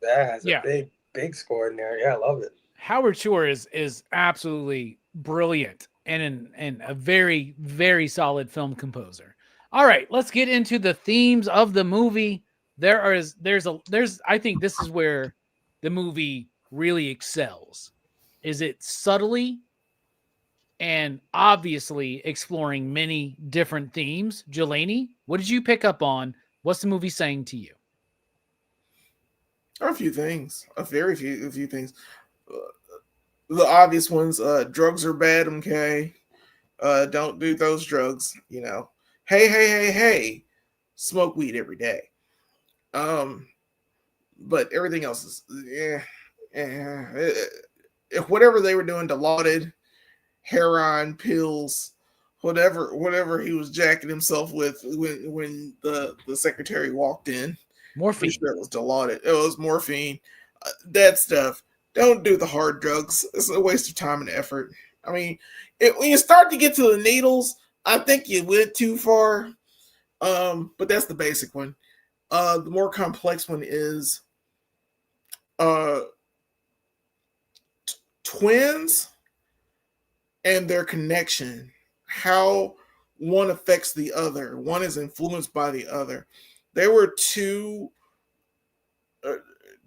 That has a big score in there. Yeah, I love it. Howard Shore is absolutely brilliant and a very, very solid film composer. All right, let's get into the themes of the movie. I think this is where the movie really excels. Is it subtly and obviously exploring many different themes. Jelani, what did you pick up on? What's the movie saying to you? A few things. A few things. The obvious ones, drugs are bad, okay? Don't do those drugs, you know. Hey, smoke weed every day. But everything else is, if whatever they were doing, Dilaudid, heroin, pills, whatever he was jacking himself with when the secretary walked in. Morphine. Sure it was Dilaudid. It was morphine. That stuff. Don't do the hard drugs. It's a waste of time and effort. I mean, when you start to get to the needles, I think you went too far. But that's the basic one. The more complex one is twins and their connection. How one affects the other. One is influenced by the other. There were two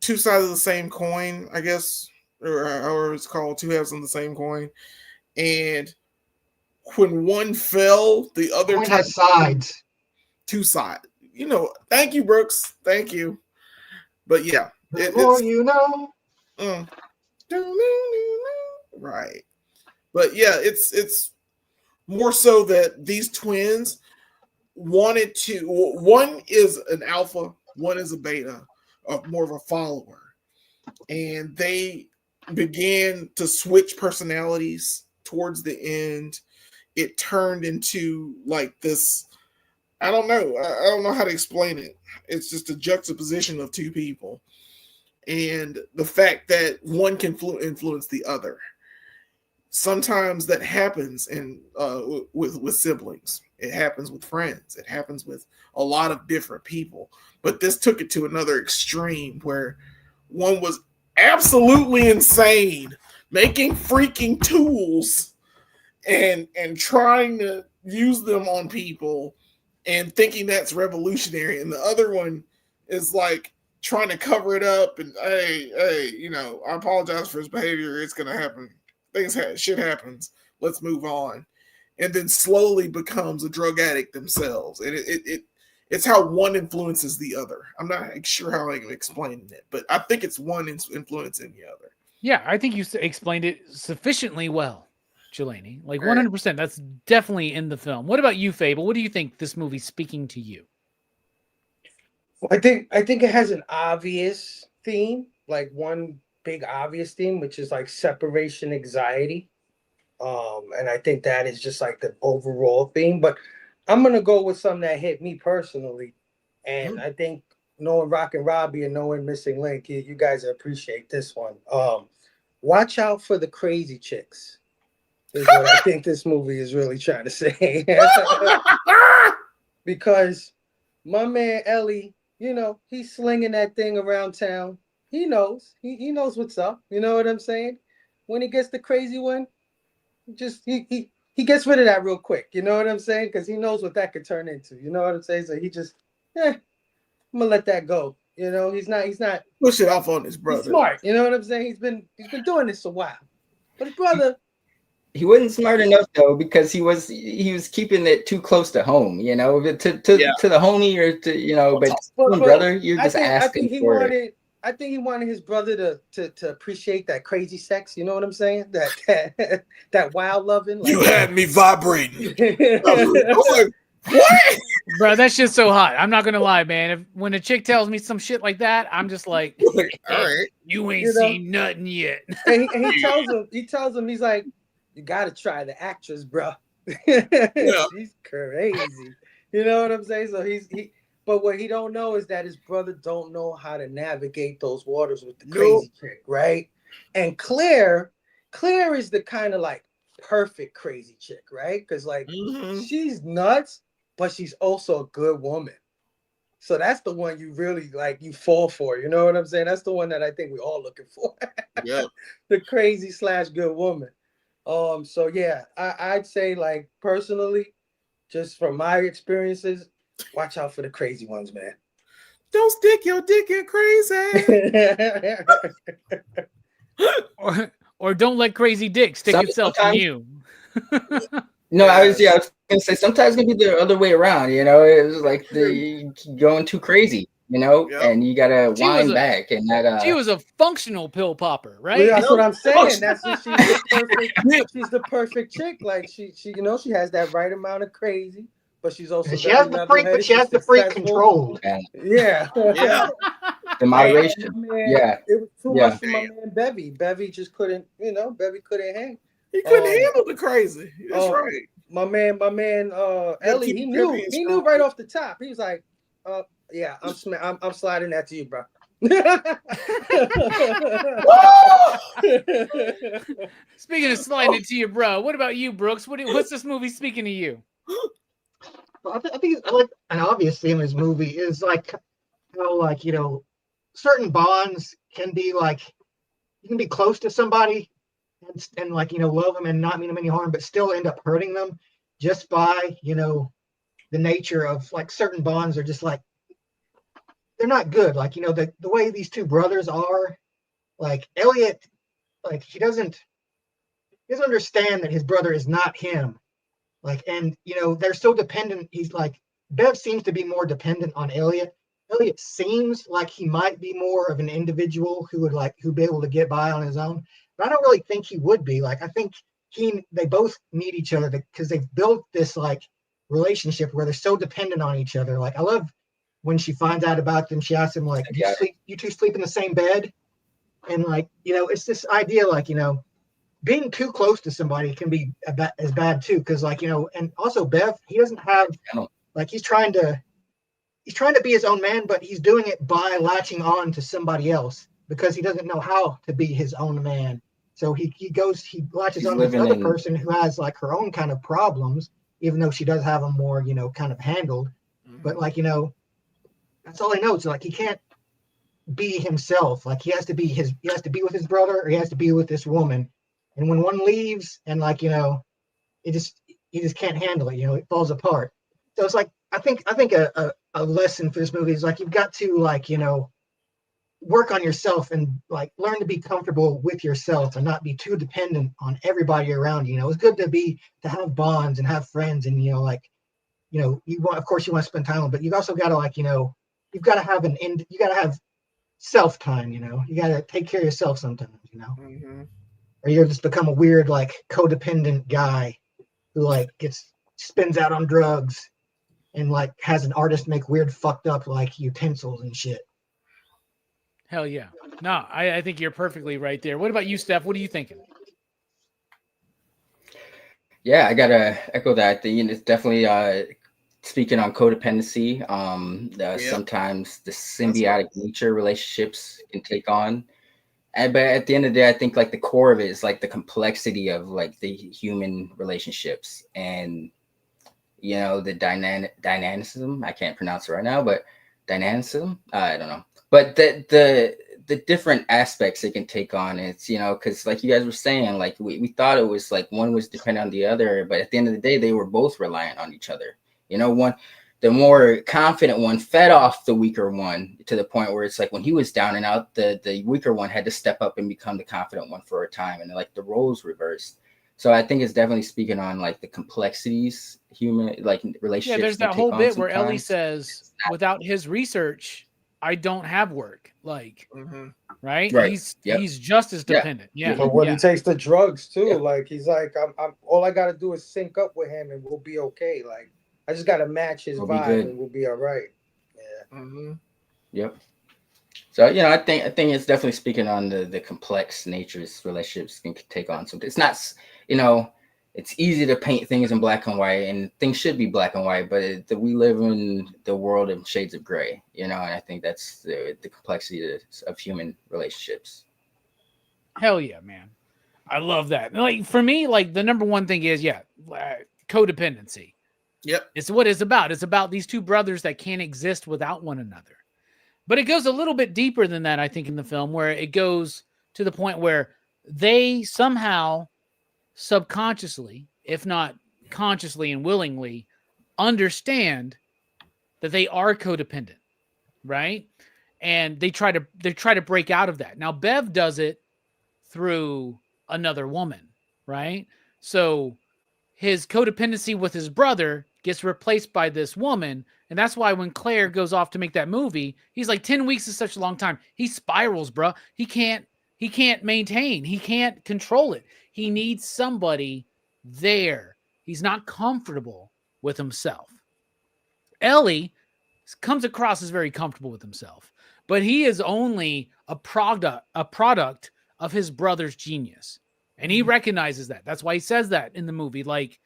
sides of the same coin, I guess, or however it's called, two halves on the same coin. And when one fell, the other coin has sides. Two sides. You know, thank you, Brooks. Thank you. But yeah. The more you know. Right. But yeah, it's more so that these twins wanted to, one is an alpha, one is a beta, more of a follower. And they began to switch personalities towards the end. It turned into like this, I don't know how to explain it. It's just a juxtaposition of two people. And the fact that one can influence the other. Sometimes that happens with siblings. It happens with friends. It happens with a lot of different people. But this took it to another extreme where one was absolutely insane, making freaking tools and trying to use them on people. and thinking that's revolutionary, and the other one is like trying to cover it up and hey, you know, I apologize for his behavior. It's gonna happen. Shit happens. Let's move on. And then slowly becomes a drug addict themselves. And it's how one influences the other. I'm not sure how I'm explaining it, but I think it's one influencing the other. Yeah, I think you explained it sufficiently well, Jelani. Like 100%. That's definitely in the film. What about you, Fable? What do you think this movie's speaking to you? I think it has an obvious theme, like one big obvious theme, which is like separation anxiety. And I think that is just like the overall theme. But I'm gonna go with something that hit me personally, and I think knowing Rockin' Robbie and knowing Missing Link, you guys appreciate this one. Watch out for the crazy chicks. Is what I think this movie is really trying to say. Because my man Ellie, you know, he's slinging that thing around town. He knows. He knows what's up. You know what I'm saying? When he gets the crazy one, just he gets rid of that real quick. You know what I'm saying? Because he knows what that could turn into. You know what I'm saying? So he just, I'm gonna let that go. You know, he's not push it off on his brother. He's smart. You know what I'm saying? He's been doing this a while. But his brother, he wasn't smart enough though, because he was keeping it too close to home, you know, to the homie or to, you know, but brother, you're just asking for it. I think he wanted his brother to appreciate that crazy sex. You know what I'm saying? That wild loving. Like, you had me vibrating. I was like, what? Bro, that shit's so hot. I'm not gonna lie, man. When a chick tells me some shit like that, I'm just like, all right, you ain't seen nothing yet. And he tells him, he's like, you gotta try the actress, bro. She's crazy. You know what I'm saying? So but what he don't know is that his brother don't know how to navigate those waters with the crazy chick, right? And Claire is the kind of like perfect crazy chick, right? Because like she's nuts, but she's also a good woman. So that's the one you really like, you fall for. You know what I'm saying? That's the one that I think we're all looking for. Yeah, the crazy / good woman. So yeah, I'd say like personally, just from my experiences, watch out for the crazy ones, man. Don't stick your dick in crazy. or don't let crazy dick stick itself in you. No, I was gonna say sometimes it's gonna be the other way around, you know. It was like going too crazy, you know, and you gotta wind back and that she was a functional pill popper, right? Well, that's what I'm saying. That's what she's the perfect chick. Like she you know, she has that right amount of crazy, but she's also she has the freak control. Yeah. The moderation. It was too much for my man Bevy. Bevy just couldn't, you know, hang. He couldn't handle the crazy. That's right. My man, Ellie, he knew right off the top. He was like, yeah, I'm sliding that to you, bro. Speaking of sliding it to you, bro, what about you, Brooks? What's this movie speaking to you? Well, I think like an obvious theme in this movie is like how, like, you know, certain bonds can be like, you can be close to somebody and like, you know, love them and not mean them any harm, but still end up hurting them just by, you know, the nature of like certain bonds are just like, they're not good. Like, you know, the way these two brothers are, like Elliot, like he doesn't understand that his brother is not him. Like, and you know, they're so dependent. He's like, Bev seems to be more dependent on Elliot. Elliot seems like he might be more of an individual who'd be able to get by on his own. But I don't really think he would be. Like, I think they both need each other because they've built this like relationship where they're so dependent on each other. Like, I love when she finds out about them. She asks him like, you two sleep in the same bed? And like, you know, it's this idea like, you know, being too close to somebody can be as bad too. Cause like, you know, and also Bev, he doesn't have like, he's trying to be his own man, but he's doing it by latching on to somebody else because he doesn't know how to be his own man. So he latches on to this other person who has like her own kind of problems, even though she does have them more, you know, kind of handled. But like, you know, that's all he knows. So like, he can't be himself. Like he has to be with his brother or he has to be with this woman. And when one leaves and like, you know, he just can't handle it, you know, it falls apart. So it's like, I think a lesson for this movie is like you've got to like, you know, work on yourself and like learn to be comfortable with yourself and not be too dependent on everybody around you. You know, it's good to have bonds and have friends, and you know, like, you know, you want, of course you want to spend time with, but you've also got to like, you know, you've got to have you got to have self time, you know, you got to take care of yourself sometimes, you know, or you'll just become a weird, like codependent guy who like spins out on drugs and like has an artist make weird fucked up like utensils and shit. Hell yeah. No, I think you're perfectly right there. What about you, Steph? What are you thinking? Yeah, I gotta echo that. It's definitely speaking on codependency. Sometimes the symbiotic nature relationships can take on, but at the end of the day, I think like the core of it is like the complexity of like the human relationships and you know the dynamicism. I can't pronounce it right now, but dynamicism. I don't know. But the different aspects it can take on, it's, you know, because like you guys were saying, like we thought it was like one was dependent on the other, but at the end of the day, they were both reliant on each other. You know, the more confident one fed off the weaker one to the point where it's like when he was down and out, the weaker one had to step up and become the confident one for a time, and like the roles reversed. So I think it's definitely speaking on like the complexities, human like relationships. Yeah, there's that whole bit where Ellie says, without his research, I don't have work. Like, right? He's just as dependent. Yeah. But when he takes the drugs too, like he's like, I'm all I gotta do is sync up with him and we'll be okay. Like I just gotta match his vibe and we'll be all right. Yeah. Yep. So you know, I think it's definitely speaking on the complex natures relationships can take on. So it's not, you know, it's easy to paint things in black and white, and things should be black and white, but we live in the world of shades of gray, you know, and I think that's the complexity of human relationships. Hell yeah, man. I love that. Like for me, like the number one thing is, codependency. Yep. It's what it's about. It's about these two brothers that can't exist without one another. But it goes a little bit deeper than that, I think, in the film, where it goes to the point where they somehow subconsciously, if not consciously and willingly, understand that they are codependent, right? And they try to break out of that. Now, Bev does it through another woman, right? So his codependency with his brother gets replaced by this woman. And that's why when Claire goes off to make that movie, he's like, 10 weeks is such a long time. He spirals, bro. He can't maintain. He can't control it. He needs somebody there. He's not comfortable with himself. Ellie comes across as very comfortable with himself, but he is only a product of his brother's genius. And he recognizes that. That's why he says that in the movie. Like,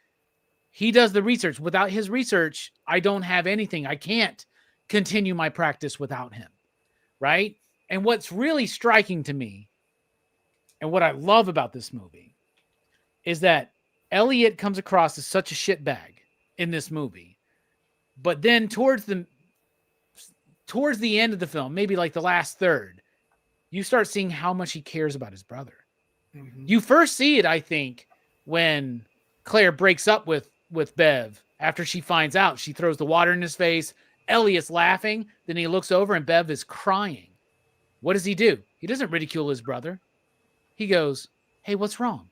he does the research. Without his research, I don't have anything. I can't continue my practice without him, right? And what's really striking to me, and what I love about this movie, is that Elliot comes across as such a shitbag in this movie. But then towards the end of the film, maybe like the last third, you start seeing how much he cares about his brother. You first see it, I think, when Claire breaks up with Bev. After she finds out, she throws the water in his face. Elliot's laughing. Then he looks over and Bev is crying. What does he do? He doesn't ridicule his brother. He goes, hey, what's wrong?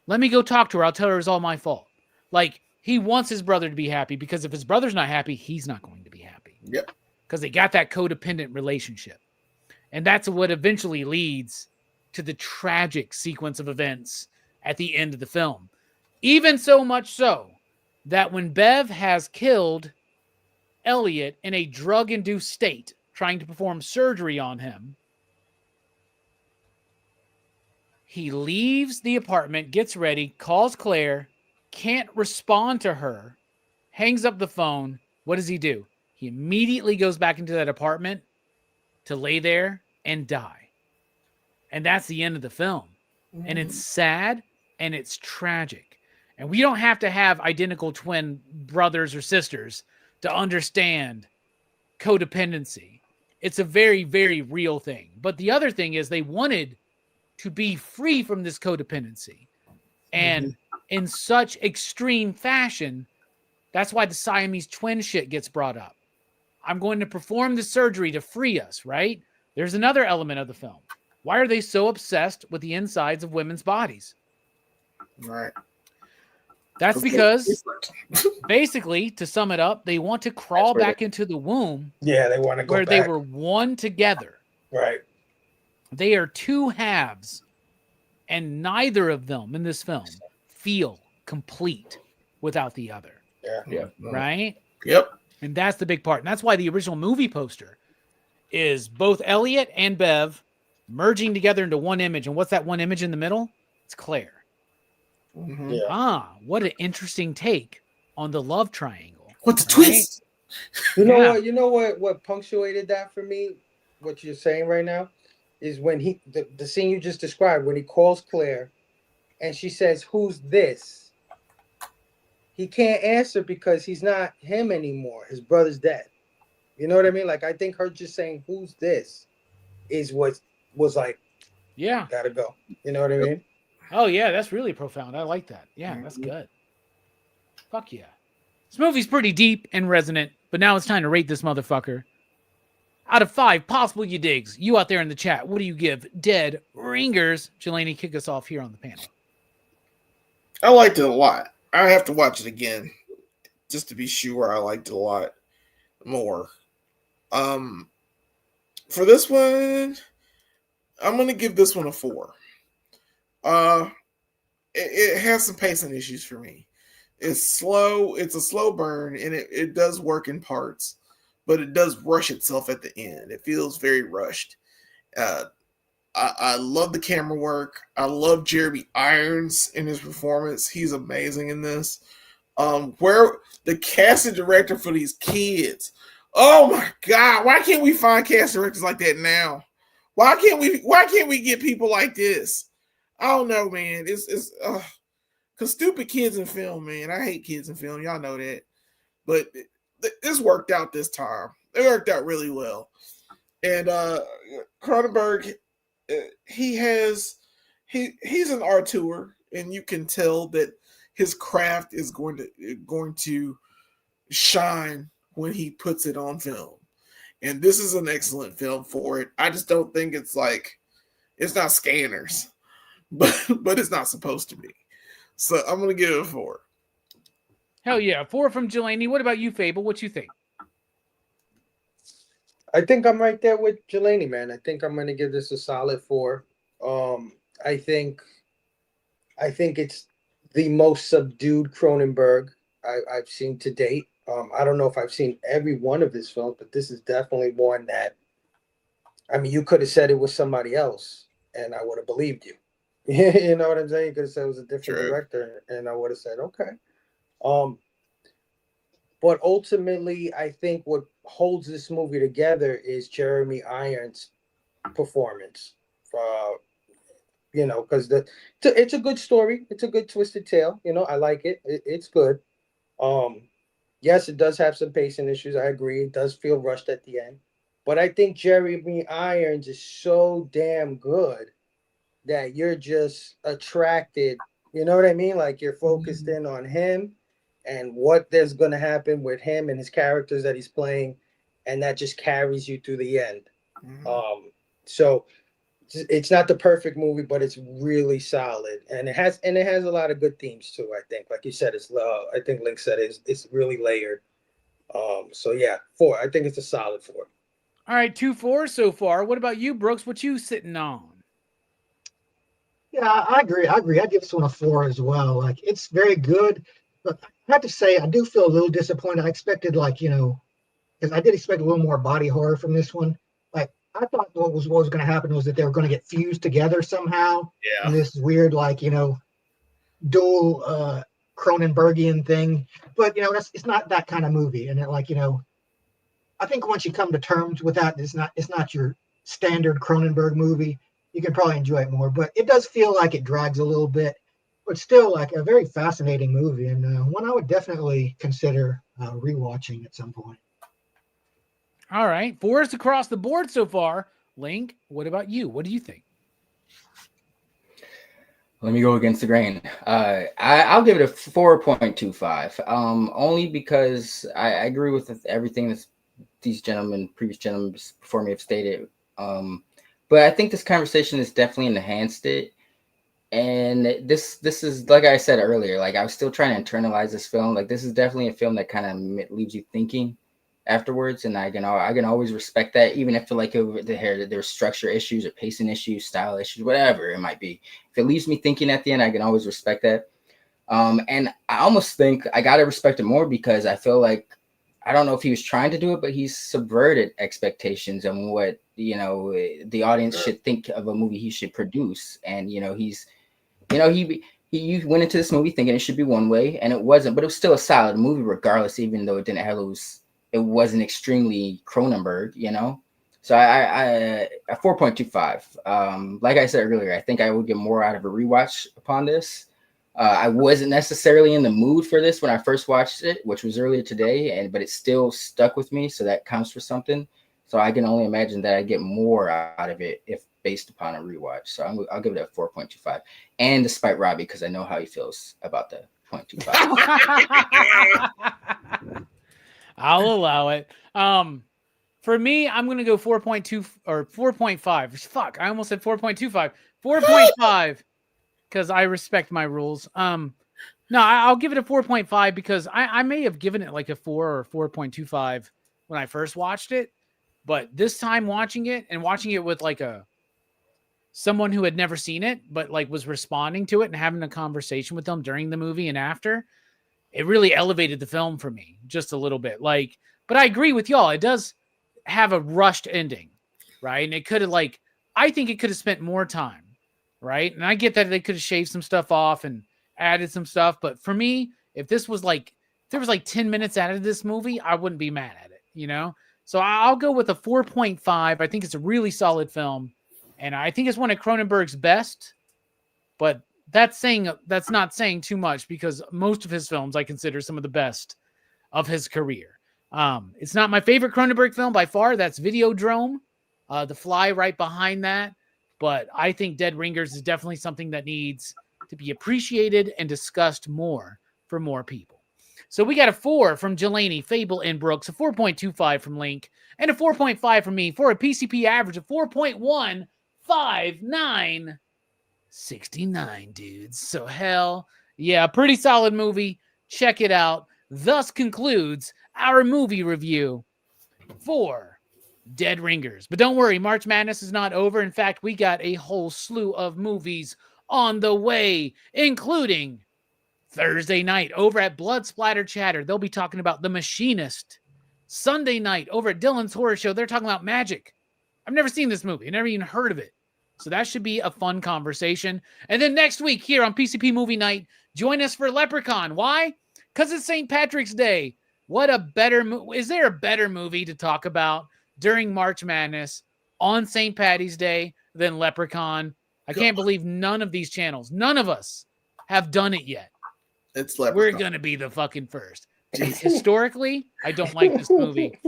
Let me go talk to her. I'll tell her it's all my fault. Like, he wants his brother to be happy, because if his brother's not happy, he's not going to be happy. Yep. Because they got that codependent relationship. And that's what eventually leads to the tragic sequence of events at the end of the film. Even so much so that when Bev has killed Elliot in a drug-induced state, trying to perform surgery on him, he leaves the apartment, gets ready, calls Claire, can't respond to her, hangs up the phone. What does he do? He immediately goes back into that apartment to lay there and die. And that's the end of the film. And it's sad and it's tragic. And we don't have to have identical twin brothers or sisters to understand codependency. It's a very, very real thing. But the other thing is they wanted to be free from this codependency. And in such extreme fashion That's why the Siamese twin shit gets brought up. I'm going to perform the surgery to free us, right? There's another element of the film. Why are they so obsessed with the insides of women's bodies? Right. That's because, basically, to sum it up, they want to crawl back into the womb. Yeah, they want to go where back. they were one together. Right. They are two halves, and neither of them in this film feel complete without the other. Yeah. Right? Yep. And that's the big part. And that's why the original movie poster is both Elliot and Bev merging together into one image. And what's that one image in the middle? It's Claire. Mm-hmm. Yeah. What an interesting take on the love triangle. What's the twist? You know what punctuated that for me, what you're saying right now, is when the scene you just described, when he calls Claire and she says, "Who's this?" He can't answer because he's not him anymore. His brother's dead. You know what I mean? Like, I think her just saying, "Who's this?" is what was like, yeah, gotta go. You know what I mean? Oh, yeah, that's really profound. I like that. Yeah, that's good. Fuck yeah. This movie's pretty deep and resonant, but now it's time to rate this motherfucker. Out of 5 possible you digs, you out there in the chat, what do you give Dead Ringers? Jelani, kick us off here on the panel. I liked it a lot. I have to watch it again just to be sure I liked it a lot more. For this one, I'm going to give this one a 4. It has some pacing issues for me. It's slow. It's a slow burn, and it does work in parts, but it does rush itself at the end. It feels very rushed. I love the camera work. I love Jeremy Irons in his performance. He's amazing in this. Where the casting director for these kids. Oh my God. Why can't we find cast directors like that now? Why can't we get people like this? I don't know, man. It's because stupid kids in film, man. I hate kids in film. Y'all know that. But this worked out this time. It worked out really well. And Cronenberg, he's an auteur, and you can tell that his craft is going to shine when he puts it on film. And this is an excellent film for it. I just don't think it's not Scanners, but it's not supposed to be. So I'm going to give it a 4. Hell yeah. 4 from Jelani. What about you, Fable? What you think? I think I'm right there with Jelani, man. I think I'm going to give this a solid 4. I think it's the most subdued Cronenberg I've seen to date. I don't know if I've seen every one of his films, but this is definitely one that, I mean, you could have said it was somebody else, and I would have believed you. You know what I'm saying? You could have said it was a different director, and I would have said, okay. But ultimately, I think what holds this movie together is Jeremy Irons' performance. Because it's a good story. It's a good twisted tale. I like it. It's good. Yes, it does have some pacing issues. I agree. It does feel rushed at the end. But I think Jeremy Irons is so damn good that you're just attracted. You know what I mean? Like, you're focused in on him and what there's going to happen with him and his characters that he's playing. And that just carries you through the end. Mm-hmm. So it's not the perfect movie, but it's really solid. And it has a lot of good themes too, I think. Like you said, I think Link said it's really layered. So yeah, 4. I think it's a solid 4. All right, 2 4 so far. What about you, Brooks? What you sitting on? Yeah, I agree. I give this one a 4 as well. Like, it's very good, but I have to say I do feel a little disappointed. I expected, because I did expect a little more body horror from this one. Like, I thought what was going to happen was that they were going to get fused together somehow. Yeah. In this weird, dual Cronenbergian thing. But it's not that kind of movie. And I think once you come to terms with that, it's not your standard Cronenberg movie. You can probably enjoy it more, but it does feel like it drags a little bit, but still like a very fascinating movie, and one I would definitely consider rewatching at some point. All right, 4s across the board so far. Link, what about you? What do you think? Let me go against the grain. I'll give it a 4.25. Only because I agree with everything that these previous gentlemen before me have stated. But I think this conversation has definitely enhanced it. And this is, like I said earlier, like I was still trying to internalize this film. Like this is definitely a film that kind of leaves you thinking afterwards, and I can always respect that, even if like there's structure issues or pacing issues, style issues, whatever it might be. If it leaves me thinking at the end, I can always respect that. And I almost think I gotta respect it more because I feel like, I don't know if he was trying to do it, but he's subverted expectations on what the audience should think of a movie he should produce. And he went into this movie thinking it should be one way, and it wasn't, but it was still a solid movie regardless, even though it wasn't extremely Cronenberg, So I 4.25. Like I said earlier, I think I would get more out of a rewatch upon this. I wasn't necessarily in the mood for this when I first watched it, which was earlier today, but it still stuck with me, so that counts for something. So I can only imagine that I get more out of it if based upon a rewatch. So I'll give it a 4.25. And despite Robbie, because I know how he feels about the 0.25. I'll allow it. For me, I'm gonna go 4.2 or 4.5. Fuck, I almost said 4.25. 4.5 because I respect my rules. No, I'll give it a 4.5 because I may have given it like a 4 or 4.25 when I first watched it, but this time watching it with like someone who had never seen it, but like was responding to it and having a conversation with them during the movie and after, it really elevated the film for me just a little bit. Like, but I agree with y'all. It does have a rushed ending, right? And it could have I think it could have spent more time, right? And I get that they could have shaved some stuff off and added some stuff, but for me, if there was like 10 minutes out of this movie, I wouldn't be mad at it, So I'll go with a 4.5. I think it's a really solid film. And I think it's one of Cronenberg's best, but that's not saying too much because most of his films I consider some of the best of his career. It's not my favorite Cronenberg film by far. That's Videodrome, The Fly right behind that. But I think Dead Ringers is definitely something that needs to be appreciated and discussed more for more people. So we got a 4 from Jelani, Fable, and Brooks, a 4.25 from Link, and a 4.5 from me for a PCP average of 4.15969, dudes. So hell yeah, pretty solid movie. Check it out. Thus concludes our movie review for Dead Ringers. But don't worry, March Madness is not over. In fact, we got a whole slew of movies on the way, including Thursday night over at Blood Splatter Chatter. They'll be talking about The Machinist. Sunday night over at Dylan's Horror Show, they're talking about Magic. I've never seen this movie. I've never even heard of it. So that should be a fun conversation. And then next week here on PCP Movie Night, join us for Leprechaun. Why? Because it's St. Patrick's Day. What a better is there a better movie to talk about during March Madness on St. Patty's Day than Leprechaun? I can't believe none of these channels, none of us have done it yet. It's Leprechaun. We're going to be the fucking first. Historically, I don't like this movie.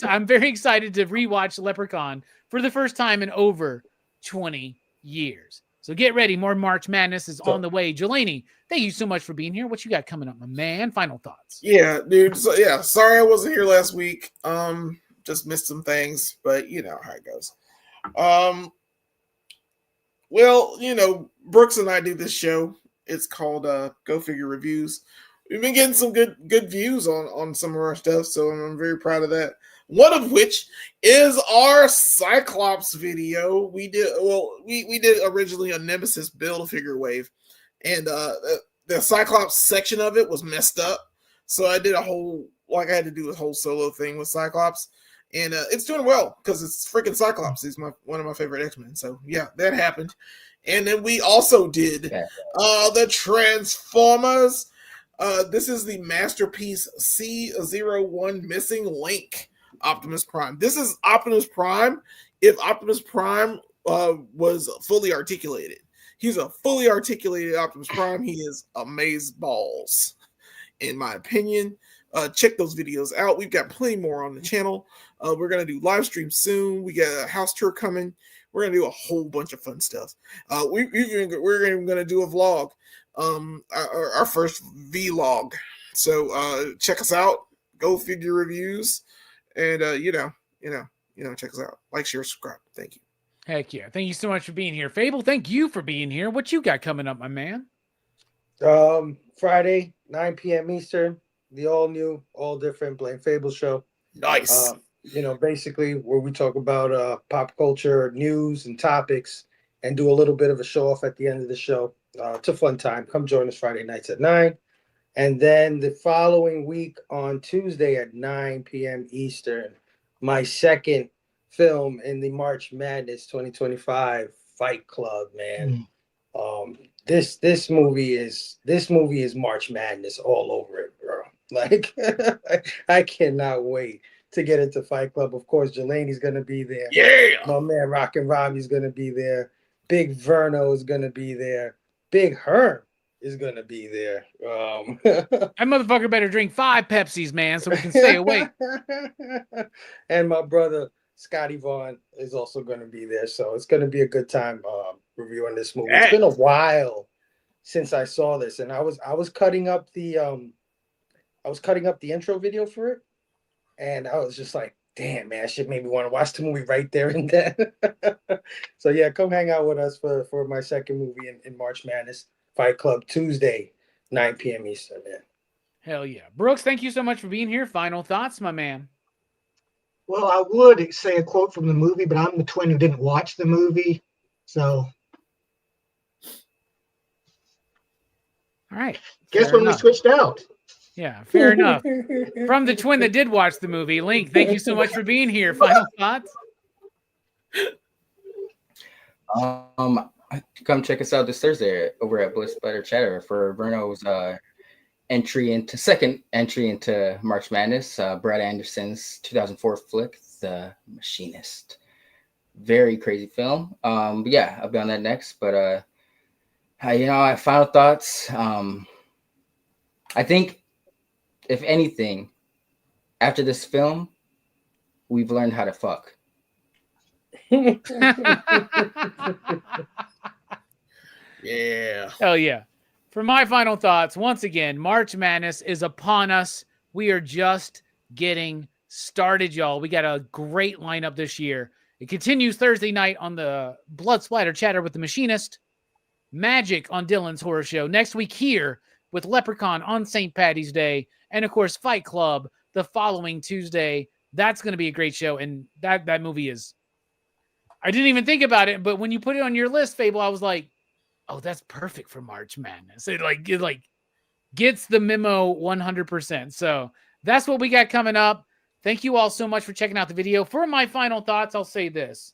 I'm very excited to rewatch Leprechaun for the first time in over 20 years. So get ready. More March Madness is on the way. Jelani, thank you so much for being here. What you got coming up, my man? Final thoughts. Yeah, dude. So, yeah, sorry I wasn't here last week. Just missed some things, but you know how it goes. Well, Brooks and I do this show. It's called Go Figure Reviews. We've been getting some good views on some of our stuff, so I'm very proud of that. One of which is our Cyclops video. We did originally a Nemesis Build-A-Figure wave, and the Cyclops section of it was messed up. So I did I had to do a whole solo thing with Cyclops, and it's doing well because it's freaking Cyclops. He's one of my favorite X-Men. So yeah, that happened. And then we also did the Transformers. This is the Masterpiece C01 Missing Link Optimus Prime. This is Optimus Prime if Optimus Prime was fully articulated. He's a fully articulated Optimus Prime. He is amazeballs, in my opinion. check those videos out. We've got plenty more on the channel. We're gonna do live streams soon. We got a house tour coming. We're gonna do a whole bunch of fun stuff. We're even gonna do a vlog, our first vlog. So check us out. Go Figure Reviews, and check us out. Like, share, subscribe. Thank you. Heck yeah. Thank you so much for being here. Fable, thank you for being here. What you got coming up, my man? Friday, 9 p.m. Eastern, the all new, all different Blame Fable show. Nice. Basically where we talk about pop culture, news, and topics, and do a little bit of a show off at the end of the show. It's a fun time. Come join us Friday nights at 9. And then the following week on Tuesday at 9 p.m. Eastern, my second film in the March Madness 2025 Fight Club, man. This movie is March Madness all over it, bro. Like I cannot wait to get into Fight Club. Of course, Jelani's gonna be there. Yeah. My man Rockin' Robbie's gonna be there. Big Verno is gonna be there. Big Herm is gonna be there. That motherfucker better drink 5 Pepsis, man, so we can stay awake. And my brother Scotty Vaughn is also going to be there, so it's going to be a good time reviewing this movie. It's been a while since I saw this, and I was cutting up the intro video for it, and I was just like, damn, man, shit made me want to watch the movie right there and then. So yeah, come hang out with us for my second movie in March Madness Fight Club, Tuesday, 9 p.m. Eastern, man. Hell yeah. Brooks, thank you so much for being here. Final thoughts, my man. Well, I would say a quote from the movie, but I'm the twin who didn't watch the movie. So all right. Guess when we switched out. Yeah, fair enough. From the twin that did watch the movie, Link, thank you so much for being here. Final thoughts? Come check us out this Thursday over at Bliss Butter Chatter for Verno's second entry into March Madness. Brad Anderson's 2004 flick, The Machinist. Very crazy film. But yeah, I'll be on that next. But final thoughts. I think, if anything, after this film, we've learned how to fuck. Yeah. Hell yeah. For my final thoughts, once again, March Madness is upon us. We are just getting started, y'all. We got a great lineup this year. It continues Thursday night on the Blood Splatter Chatter with the Machinist. Magic on Dylan's Horror Show. Next week here with Leprechaun on St. Paddy's Day. And, of course, Fight Club the following Tuesday. That's going to be a great show. And that movie is... I didn't even think about it, but when you put it on your list, Fable, I was like, oh, that's perfect for March Madness. It gets the memo 100%. So that's what we got coming up. Thank you all so much for checking out the video. For my final thoughts, I'll say this.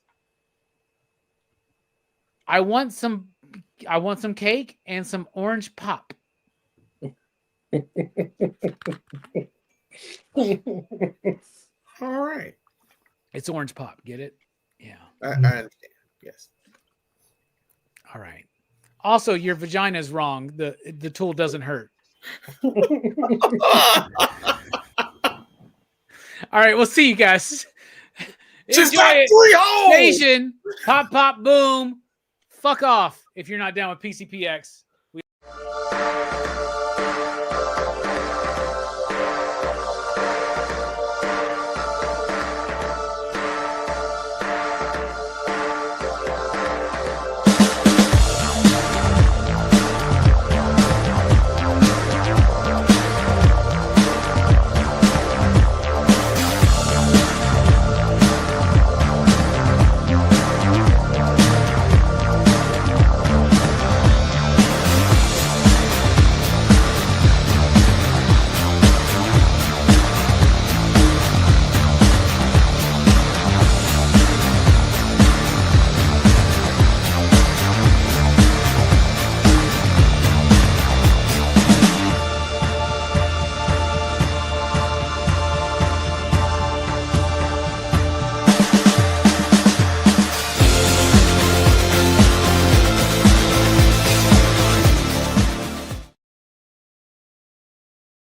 I want some cake and some orange pop. All right. It's orange pop. Get it? Yeah. I understand. Yes. All right. Also, your vagina is wrong. The tool doesn't hurt. All right, we'll see you guys. Just Enjoy got it. 3 holes. Nation, pop, pop, boom. Fuck off if you're not down with PCPX.